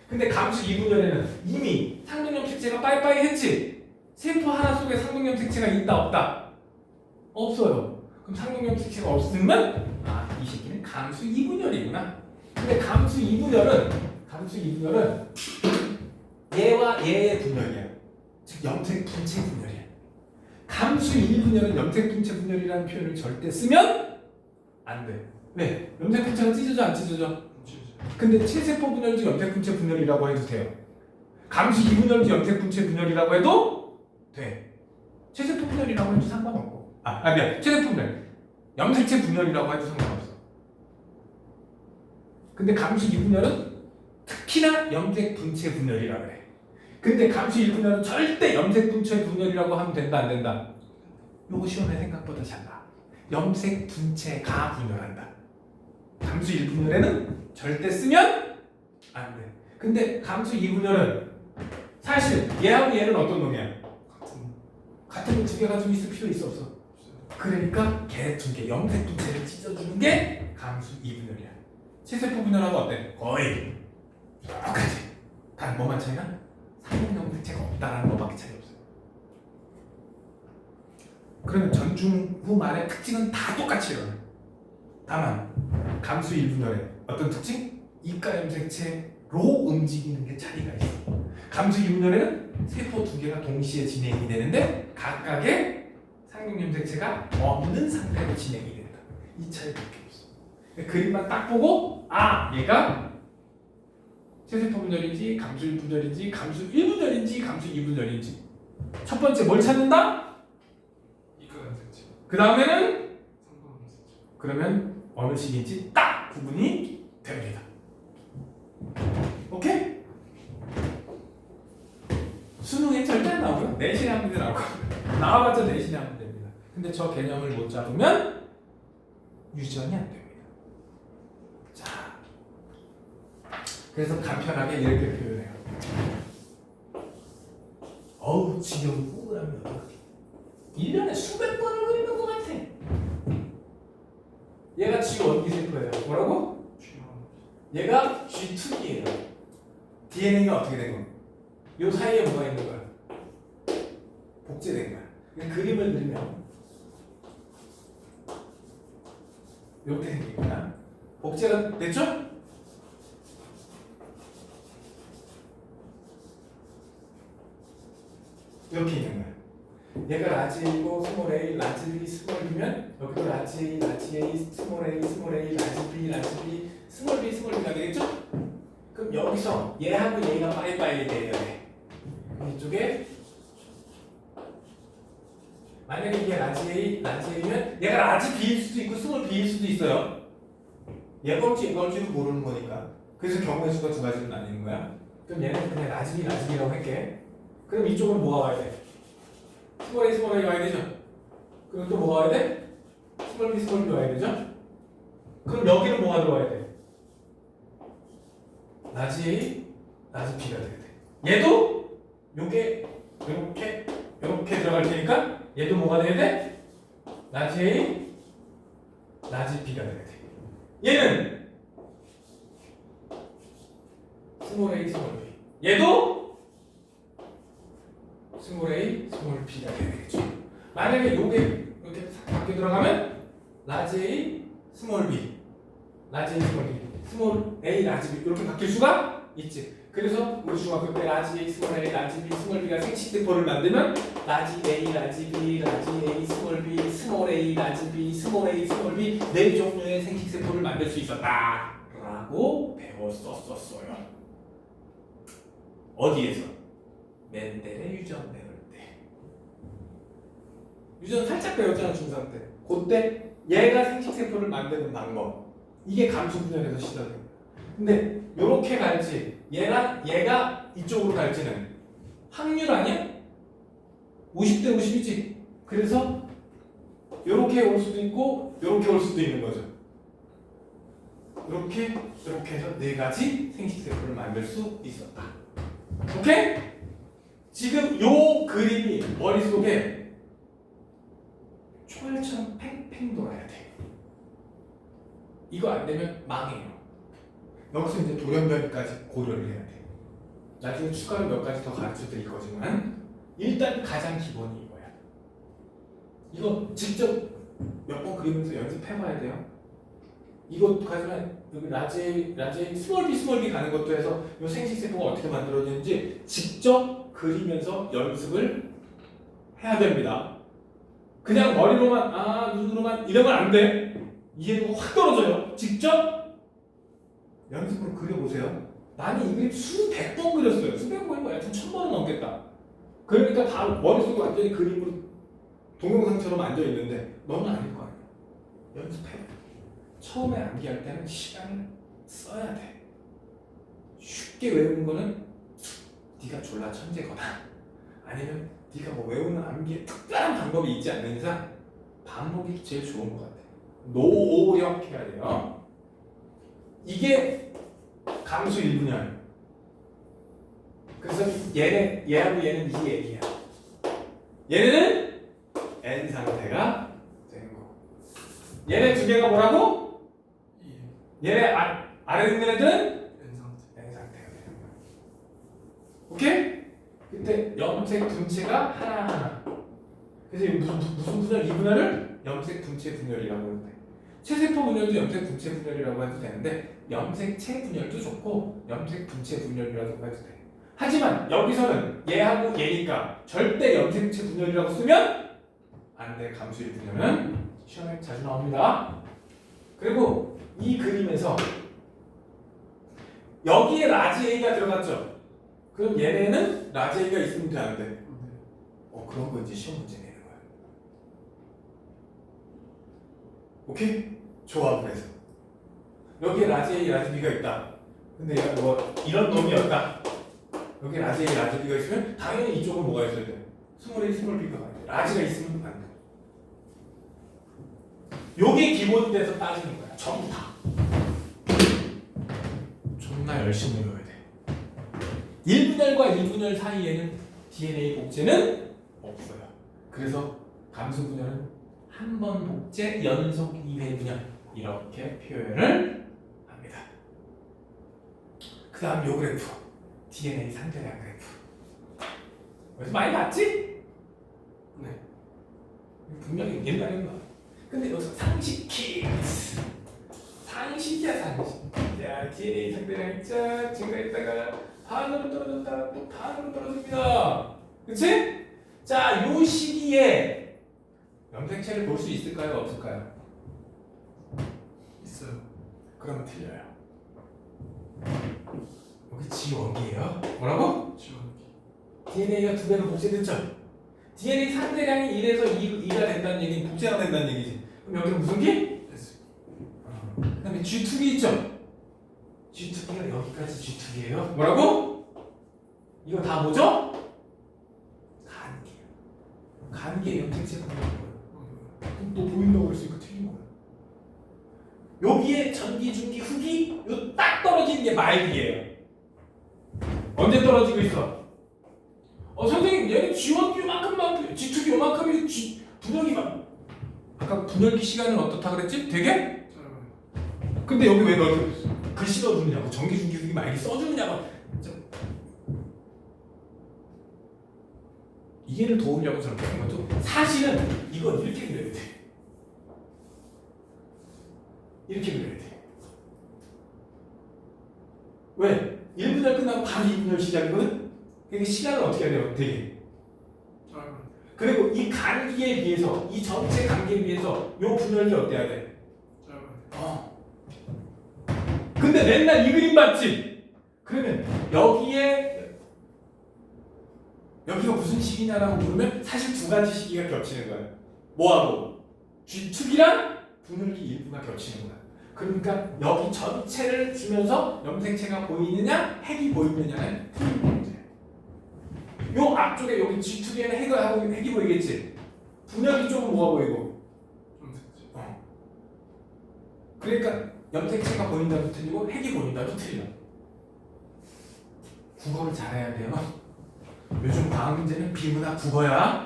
근데 감수 2분열에는 이미 상동 염색체가 빠이빠이 했지? 세포 하나 속에 상동 염색체가 있다 없다? 없어요. 그럼 상동 염색체가 없으면 아, 이 새끼는 감수 2분열이구나. 근데 감수 2분열은 얘와 얘의 분열이야. 즉 염색 분체 분열이야. 감수 1분열은 염색 분체 분열이라는 표현을 절대 쓰면 안 돼. 왜? 염색 분체가 찢어져 안 찢어져? 근데 최세포 분열도 염색 분체 분열이라고 해도 돼요. 감수 2분열도 염색 분체 분열이라고 해도 돼. 최세포 분열이라고 해도 상관없고. 미안. 최세포 분열. 염색체 분열이라고 해도 상관없어. 근데 감수 2분열은 특히나 염색 분체 분열이라고 해. 근데 감수 1분열은 절대 염색 분체 분열이라고 하면 된다 안 된다? 요거 시험에 생각보다 잘 나. 염색 분체가 분열한다. 감수 1분열에는 절대 쓰면 안 돼. 근데 감수 2분열은 사실 얘하고 얘는 어떤 놈이야? 같은 거 두 개 가지고 있을 필요 있어 없어? 그러니까 걔 두 개 염색 분체를 찢어주는 게 감수 2분열이야. 최세포 분열하고 어때? 거의 똑같지. 단 뭐만 차이나? 상동 염색체가 없다라는 것밖에 차이 없어요. 그러면 전중 후 말의 특징은 다 똑같이 일어나. 다만 감수 1분열의 어떤 특징? 이가 염색체로 움직이는 게 차이가 있어. 감수 2분열에는 세포 두 개가 동시에 진행이 되는데 각각의 상동 염색체가 없는 상태로 진행이 된다. 이 차이밖에 없어. 그림만 딱 보고 아 얘가 최세포 분열인지 감수 1분열인지 감수 1분열인지 감수 2분열인지 첫 번째 뭘 찾는다? 이가 염색체. 그 다음에는 상동 염색체. 그러면 어느 식인지 딱 구분이 됩니다. 오케이? 수능에 절대 안 나오고요. 내신에 한 문제 나오고 나와봤자 내신에 한 문제입니다. 근데 저 개념을 못 잡으면 유전이 안 됩니다. 자, 그래서 간편하게 이렇게 표현해요. 어우 지겨운 우울합니다. 1년에 수백 번을 그리는 것 같아. 얘가 G1기세포예요. 뭐라고? 얘가 G2기예요. DNA가 어떻게 된 거야? 요 사이에 뭐가 있는 거야? 복제된 거야. 그림을 그리면 이렇게 생기구나. 복제가 됐죠? 이렇게 있는 거야. 얘가 라지 A고 스몰 A, 라지 B, 스몰 B면 여기도 라지 A, 라지 A, 스몰 A, 스몰 A, 라지 B, 라지 B, 스몰 B, 스몰 B가 되겠죠? 그럼 여기서 얘하고 얘가 빠이빠이 돼야 돼. 이쪽에 만약에 이게 라지 A, 라지 A면 얘가 라지 B일 수도 있고 스몰 B일 수도 있어요. 얘가 올지 얘가 올지도 모르는 거니까. 그래서 경우의 수가 두 가지로 나뉘는 거야. 그럼 얘는 그냥 라지 B, 라지 B라고 할게. 그럼 이쪽으로 뭐가 와야 돼? 스몰 A, 스몰 A 와야 되죠? 그럼 또 뭐가 와야 돼? 스몰 B, 스몰 B 와야 되죠? 그럼 여기는 뭐가 들어와야 돼? 라지 A, 라지 B가 돼야 돼. 얘도 요게 요렇게 들어갈 테니까 얘도 뭐가 돼야 돼? 라지 A, 라지 B가 돼야 돼. 얘는 스몰 A, 스몰 B. 얘도 스몰 A, 스몰 B가 돼야 되겠죠. 만약에 요게 이렇게 밖에 들어가면 라지 A, 스몰 B, 라지 A, 스몰 B, 스몰 A, 라지 B 이렇게 바뀔 수가 있지. 그래서 우리 중학교 때 라지 A, 스몰 A, 라지 B, 스몰 B가 생식세포를 만들면 라지 A, 라지 B, 라지 A, 스몰 B, 스몰 A, 라지 B, 스몰 A, 스몰 B 네 종류의 생식세포를 만들 수 있었다라고 배웠었어요. 어디에서? 멘델의 유전배를 유전 살짝 배웠잖아 중3 때. 그때 얘가 생식세포를 만드는 방법. 이게 감수 분열에서 시작해. 근데 요렇게 갈지 얘랑 얘가 이쪽으로 갈지는 확률 아니야? 50대 50이지. 그래서 요렇게 올 수도 있고 요렇게 올 수도 있는 거죠. 이렇게 해서 네 가지 생식세포를 만들 수 있었다. 오케이? 지금 요 그림이 머릿속에 초열처럼 팽팽 돌아야 돼. 이거 안 되면 망해요. 여기서 이제 돌연변이까지 고려를 해야 돼. 나중에 추가로 몇 가지 더 가르쳐 드릴 거지만 일단 가장 기본이 이거야. 이거 직접 몇 번 그리면서 연습해봐야 돼요. 이거 가지만 여기 라지 스몰 b 가는 것도 해서 이 생식세포가 어떻게 만들어지는지 직접 그리면서 연습을 해야 됩니다. 그냥 머리로만 눈으로만 이러면 안 돼. 이해도가 확 떨어져요. 직접 연습으로 그려보세요. 나는 이 그림 수백 번 그렸어요. 수백 번이 뭐 여튼 1000번은 넘겠다. 그러니까 바로 머릿속에 완전히 그림으로 동영상처럼 앉아있는데 너는 아닐 거 아니야. 연습해. 처음에 암기할 때는 시간을 써야 돼. 쉽게 외우는 거는 네가 졸라 천재거나 아니면 네가 뭐 외우는 암기에 특별한 방법이 있지 않는 이상 반복이 제일 좋은 것 같아. 노력해야 돼요. 이게 감수 1분열. 그래서 얘하고 얘는 이 얘기야. 얘네는 N 상태가 되는 거고. 얘네 두 개가 뭐라고? 얘네 아래 있는 애들은 N 상태가 되는 거야. 오케이? 그때 염색 분체가 하나하나. 그래서 이 무슨 분열? 이 분열을 염색 분체 분열이라고 해도 돼. 체세포 분열도 염색 분체 분열이라고 해도 되는데 염색체 분열도 좋고 염색 분체 분열이라고 해도 돼. 하지만 여기서는 얘하고 얘니까 절대 염색체 분열이라고 쓰면 안 돼. 감수일 분열은 시험에 자주 나옵니다. 그리고 이 그림에서 여기에 라지 A가 들어갔죠. 그럼 얘네는 라지 A가 있으면 돼, 안 돼? 그런 거 이제 시험 문제 내는 거야. 오케이? 조합을 해서 여기에 라지 A, 라지 B가 있다. 근데 얘가 뭐 이런 놈이었다. 여기 라지 A, 라지 B가 있으면 당연히 이쪽은 뭐가 있어야 돼? 스몰 A, 스몰 B가 가야 돼. 라지가 있으면 안 돼. 요게 기본이 돼서 따지는 거야. 전부 다. 존나 열심히 외워야 돼. 1분열과 1분열 사이에는 DNA 복제는 없어요. 그래서 감수 분열은 한 번 복제 연속 2회 분열 이렇게 표현을 합니다. 그 다음 요 그래프 DNA 상대량 그래프. 여기서 많이 봤지? 네. 분명히 옛날인가. 근데 여기서 상식 퀴즈. 상식이야 상식. 자, DNA 상대량이 쫙 증가했다가 반으로 떨어졌다가 또 반으로 떨어집니다. 그치? 자, 요 시기에 염색체를 볼 수 있을까요? 없을까요? 있어요. 그러면 틀려요. 여기 G1이에요. 뭐라고? 지원기. DNA가 두 배로 복제됐죠? DNA 상대량이 1에서 2가 된다는 얘기는 복제가 된다는 얘기지. 그럼 여기는 무슨 기? S. 그 다음에 G2기 있죠? G2기가 여기까지 G2기예요. 뭐라고? 이거 다 뭐죠? 간기예요. 간기의 염색체 보는 거예요. 또 보인다고 했으니까 틀린 거예요. 여기에 전기, 중기, 흑이 요 딱 떨어지는 게 말기예요. 언제 떨어지고 있어? 선생님 얘는 G1기 요만큼만 G2기 요만큼이 분열기 막 아까 분열기 시간은 어떻다 그랬지? 되게? 짧아요. 근데 여기 왜 널 글씨 넣어주느냐고 전기, 중기, 흑이 말기 써주느냐고 이해를 도우려고 저렇게 한 거죠. 사실은 이건 이렇게 그려야 돼. 이렇게 그려야 돼. 왜? 1분열 끝나고 바로 2분열 시작이거든? 그러니까 시간을 어떻게 해야 돼요? 되게. 짧아요. 그리고 이 간기에 비해서, 이 전체 간기에 비해서 요 분열이 어때야 돼? 짧아요. 근데 맨날 이 그림 봤지? 그러면 여기가 무슨 시기냐라고 물으면 사실 두 가지 시기가 겹치는 거야. 뭐하고? G축이랑 분열기 일부가 겹치는 거야. 그러니까 여기 전체를 주면서 염색체가 보이느냐 핵이 보이느냐는 틀린 문제야. 요 앞쪽에 여기 G축에는 핵이 보이겠지? 분열기 쪽은 뭐가 보이고? 염색체. 그러니까 염색체가 보인다도 틀리고 핵이 보인다도 틀려. 국어를 잘해야 돼요. 요즘 과학 문제는 비문학 국어야.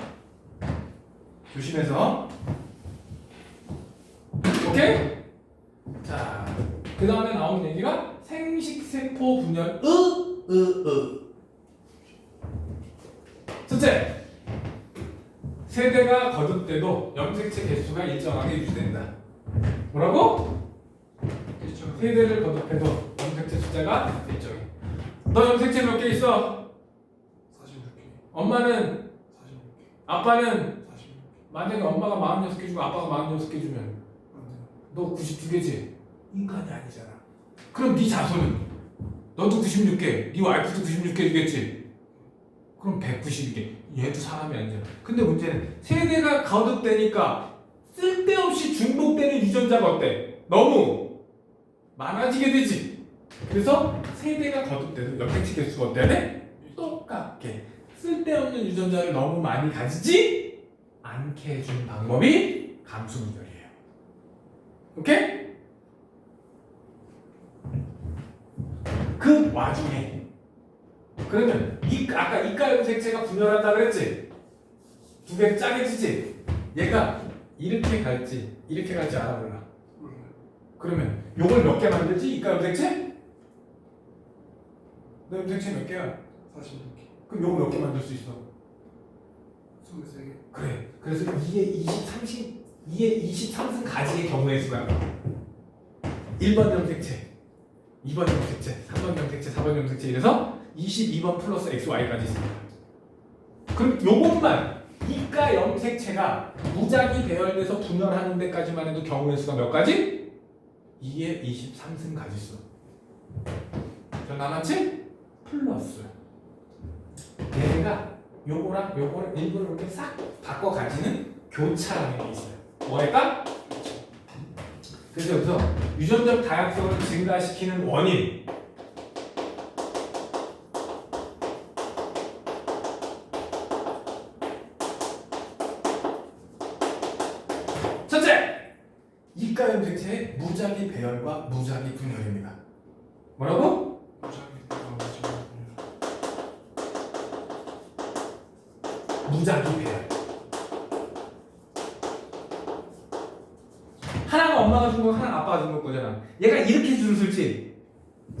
조심해서. 오케이? 자, 그 다음에 나온 얘기가 생식세포 분열 첫째, 세대가 거듭돼도 염색체 개수가 일정하게 유지된다. 뭐라고? 일정. 세대를 거듭해도 염색체 숫자가 일정해. 너 염색체 몇 개 있어? 46개. 엄마는? 46개. 아빠는? 46개. 만약에 엄마가 46개 주고 아빠가 46개 주면 안 돼요. 너 92개지? 인간이 아니잖아. 그럼 네 자손은? 너도 96개, 네 와이프도 96개 주겠지? 그럼 192개. 얘도 사람이 아니잖아. 근데 문제는 세대가 거듭되니까 쓸데없이 중복되는 유전자가 어때? 너무 많아지게 되지. 그래서 세대가 거듭돼도 염색체 개수가 어때야 돼? 똑같게 쓸데없는 유전자를 너무 많이 가지지 않게 해주는 방법이 감수 분열이에요. 오케이? 그 와중에 그러면 아까 이가 염색체가 분열한다 그랬지? 두 개 짜게지지? 얘가 이렇게 갈지 이렇게 갈지 알아볼라. 몰라요. 그러면 요걸 몇 개 만들지? 이가 염색체? 너 염색체 몇 개야? 46개. 그럼 요거 몇 개 만들 수 있어? 23개. 그래. 그래서 2의 23승 가지의 경우의 수가 1번 염색체, 2번 염색체, 3번 염색체, 4번 염색체 이래서 22번 플러스 XY까지 있습니다. 그럼 요것만 이가 염색체가 무작위 배열돼서 분열하는 데까지만 해도 경우의 수가 몇 가지? 2의 23승 가지수. 저 나눴지? 플러스 얘가 요거랑 요거를 일부러 이렇게 싹 바꿔 가지는 교차라는 게 있어요. 뭐랄까? 그래서 여기서 유전적 다양성을 증가시키는 원인 첫째! 이가 염색체의 무작위 배열과 무작위 분열입니다. 뭐라고? 무작위 배열. 하나가 엄마가 준 거, 하나가 아빠가 준 거잖아. 얘가 이렇게 줄을 쓸지,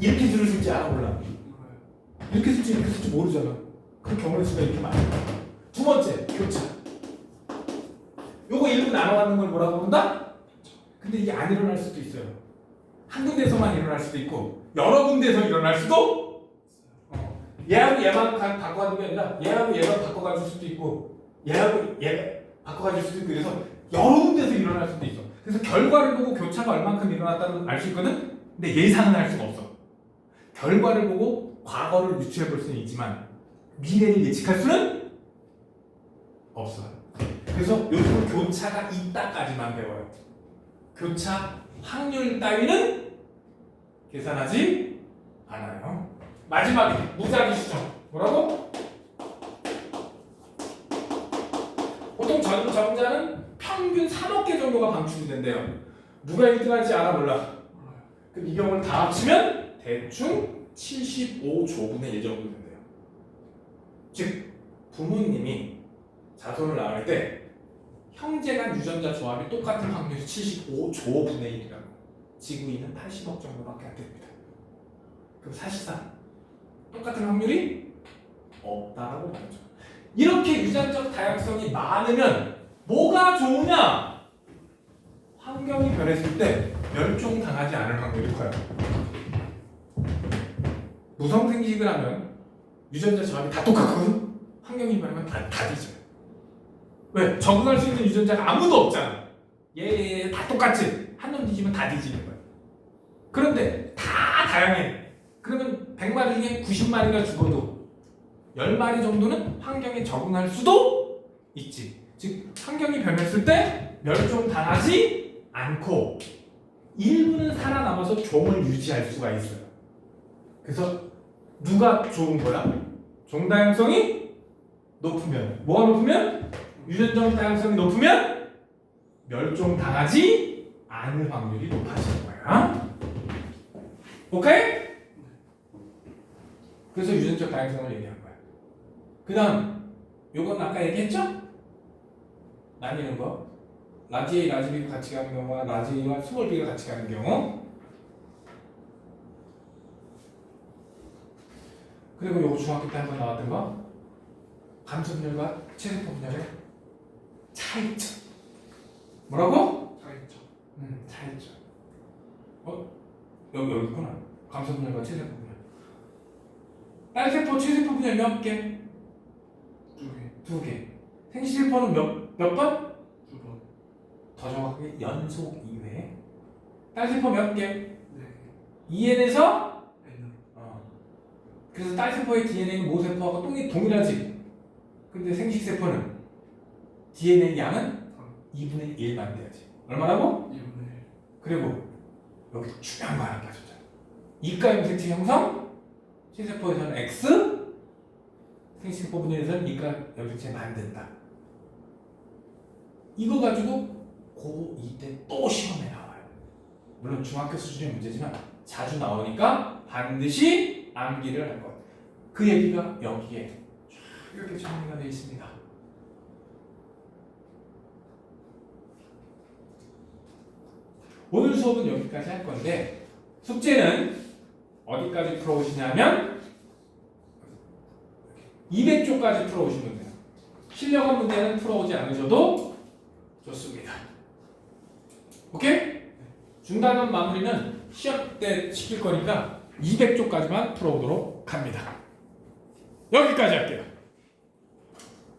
이렇게 줄을 쓸지 알아 몰라. 몰라요. 이렇게 쓸지 이렇게 쓸지 모르잖아. 그 경우의 수가 이렇게 많아. 두 번째, 교차. 요거 일부 나눠가는 걸 뭐라고 부른다? 근데 이게 안 일어날 수도 있어요. 한 군데서만 일어날 수도 있고 여러 군데서 일어날 수도 얘하고 얘만 바꿔가는 게 아니라 얘하고 얘만 바꿔가줄 수도 있고 얘하고 얘 바꿔가줄 수도 있고 그래서 여러 군데서 일어날 수도 있어. 그래서 결과를 보고 교차가 얼만큼 일어났다는 알 수 있거든? 근데 예상은 할 수가 없어. 결과를 보고 과거를 유추해 볼 수는 있지만 미래를 예측할 수는 없어요. 그래서 요즘은 교차가 있다까지만 배워요. 교차 확률 따위는 계산하지 않아요. 마지막에 무작위 수정. 뭐라고? 보통 전자는 평균 3억 개 정도가 방출이 된대요. 누가 1등할지 알아 몰라. 몰라요. 그럼 이 경우를 다 합치면 대충 75조분의 1 정도 된대요. 즉 부모님이 자손을 낳을 때 형제 간 유전자 조합이 똑같은 확률이 75조분의 1이라고. 지구인은 80억 정도밖에 안 됩니다. 그럼 사실상 똑같은 확률이 없다라고 말하죠. 이렇게 유전적 다양성이 많으면 뭐가 좋으냐? 환경이 변했을 때 멸종당하지 않을 확률이 커요. 무성생식을 하면 유전자 조합이 다 똑같거든? 환경이 변하면 다 뒤져요. 왜? 적응할 수 있는 유전자가 아무도 없잖아. 얘 다 똑같지? 한 놈 뒤지면 다 뒤지는 거야. 그런데 다 다양해. 그러면 100마리 중에 90마리가 죽어도 10마리 정도는 환경에 적응할 수도 있지. 즉 환경이 변했을 때 멸종당하지 않고 일부는 살아남아서 종을 유지할 수가 있어요. 그래서 누가 좋은 거야? 종 다양성이 높으면 뭐가 높으면? 유전적 다양성이 높으면 멸종당하지 않을 확률이 높아지는 거야. 오케이? 그래서 유전적 다양성을 얘기한 거야. 그 다음 요건 아까 얘기했죠? 나뉘는 거 라지 A, 라지 B가 같이 가는 경우와 라지 A와 스몰 B가 같이 가는 경우 그리고 요거 중학교 때 한번 나왔던 거 감소 분열과 체세포 분열의 차이점 뭐라고? 차이점. 차이점 여기 있구나 감소 분열과 체세포 분열 딸세포, 체세포 분열 몇 개? 2개. 2개 생시세포는 몇 번? 2번. 더 정확하게 연속 2회 딸세포 몇 개? 4개. 2N에서 N은. 그래서 딸세포의 DNA는 모세포하고 동일하지 근데 생식세포는 DNA 양은 2분의 1만 돼야지 얼마라고? 2분의 1. 그리고 여기 중요한 거 하나 빠졌잖아 이가 염색체 형성 신세포에서는 X 생식세포 분열에서는 이가 염색체 만든다 이거 가지고 고2 때 또 시험에 나와요 물론 중학교 수준의 문제지만 자주 나오니까 반드시 암기를 할 것. 그 얘기가 여기에 쫙 이렇게 정리가 되어 있습니다. 오늘 수업은 여기까지 할 건데 숙제는 어디까지 풀어오시냐면 200쪽까지 풀어오시면 돼요. 실력은 문제는 풀어오지 않으셔도 좋습니다. 오케이? 중단원 마무리는 시험 때 시킬 거니까 200쪽까지만 풀어오도록 합니다. 여기까지 할게요.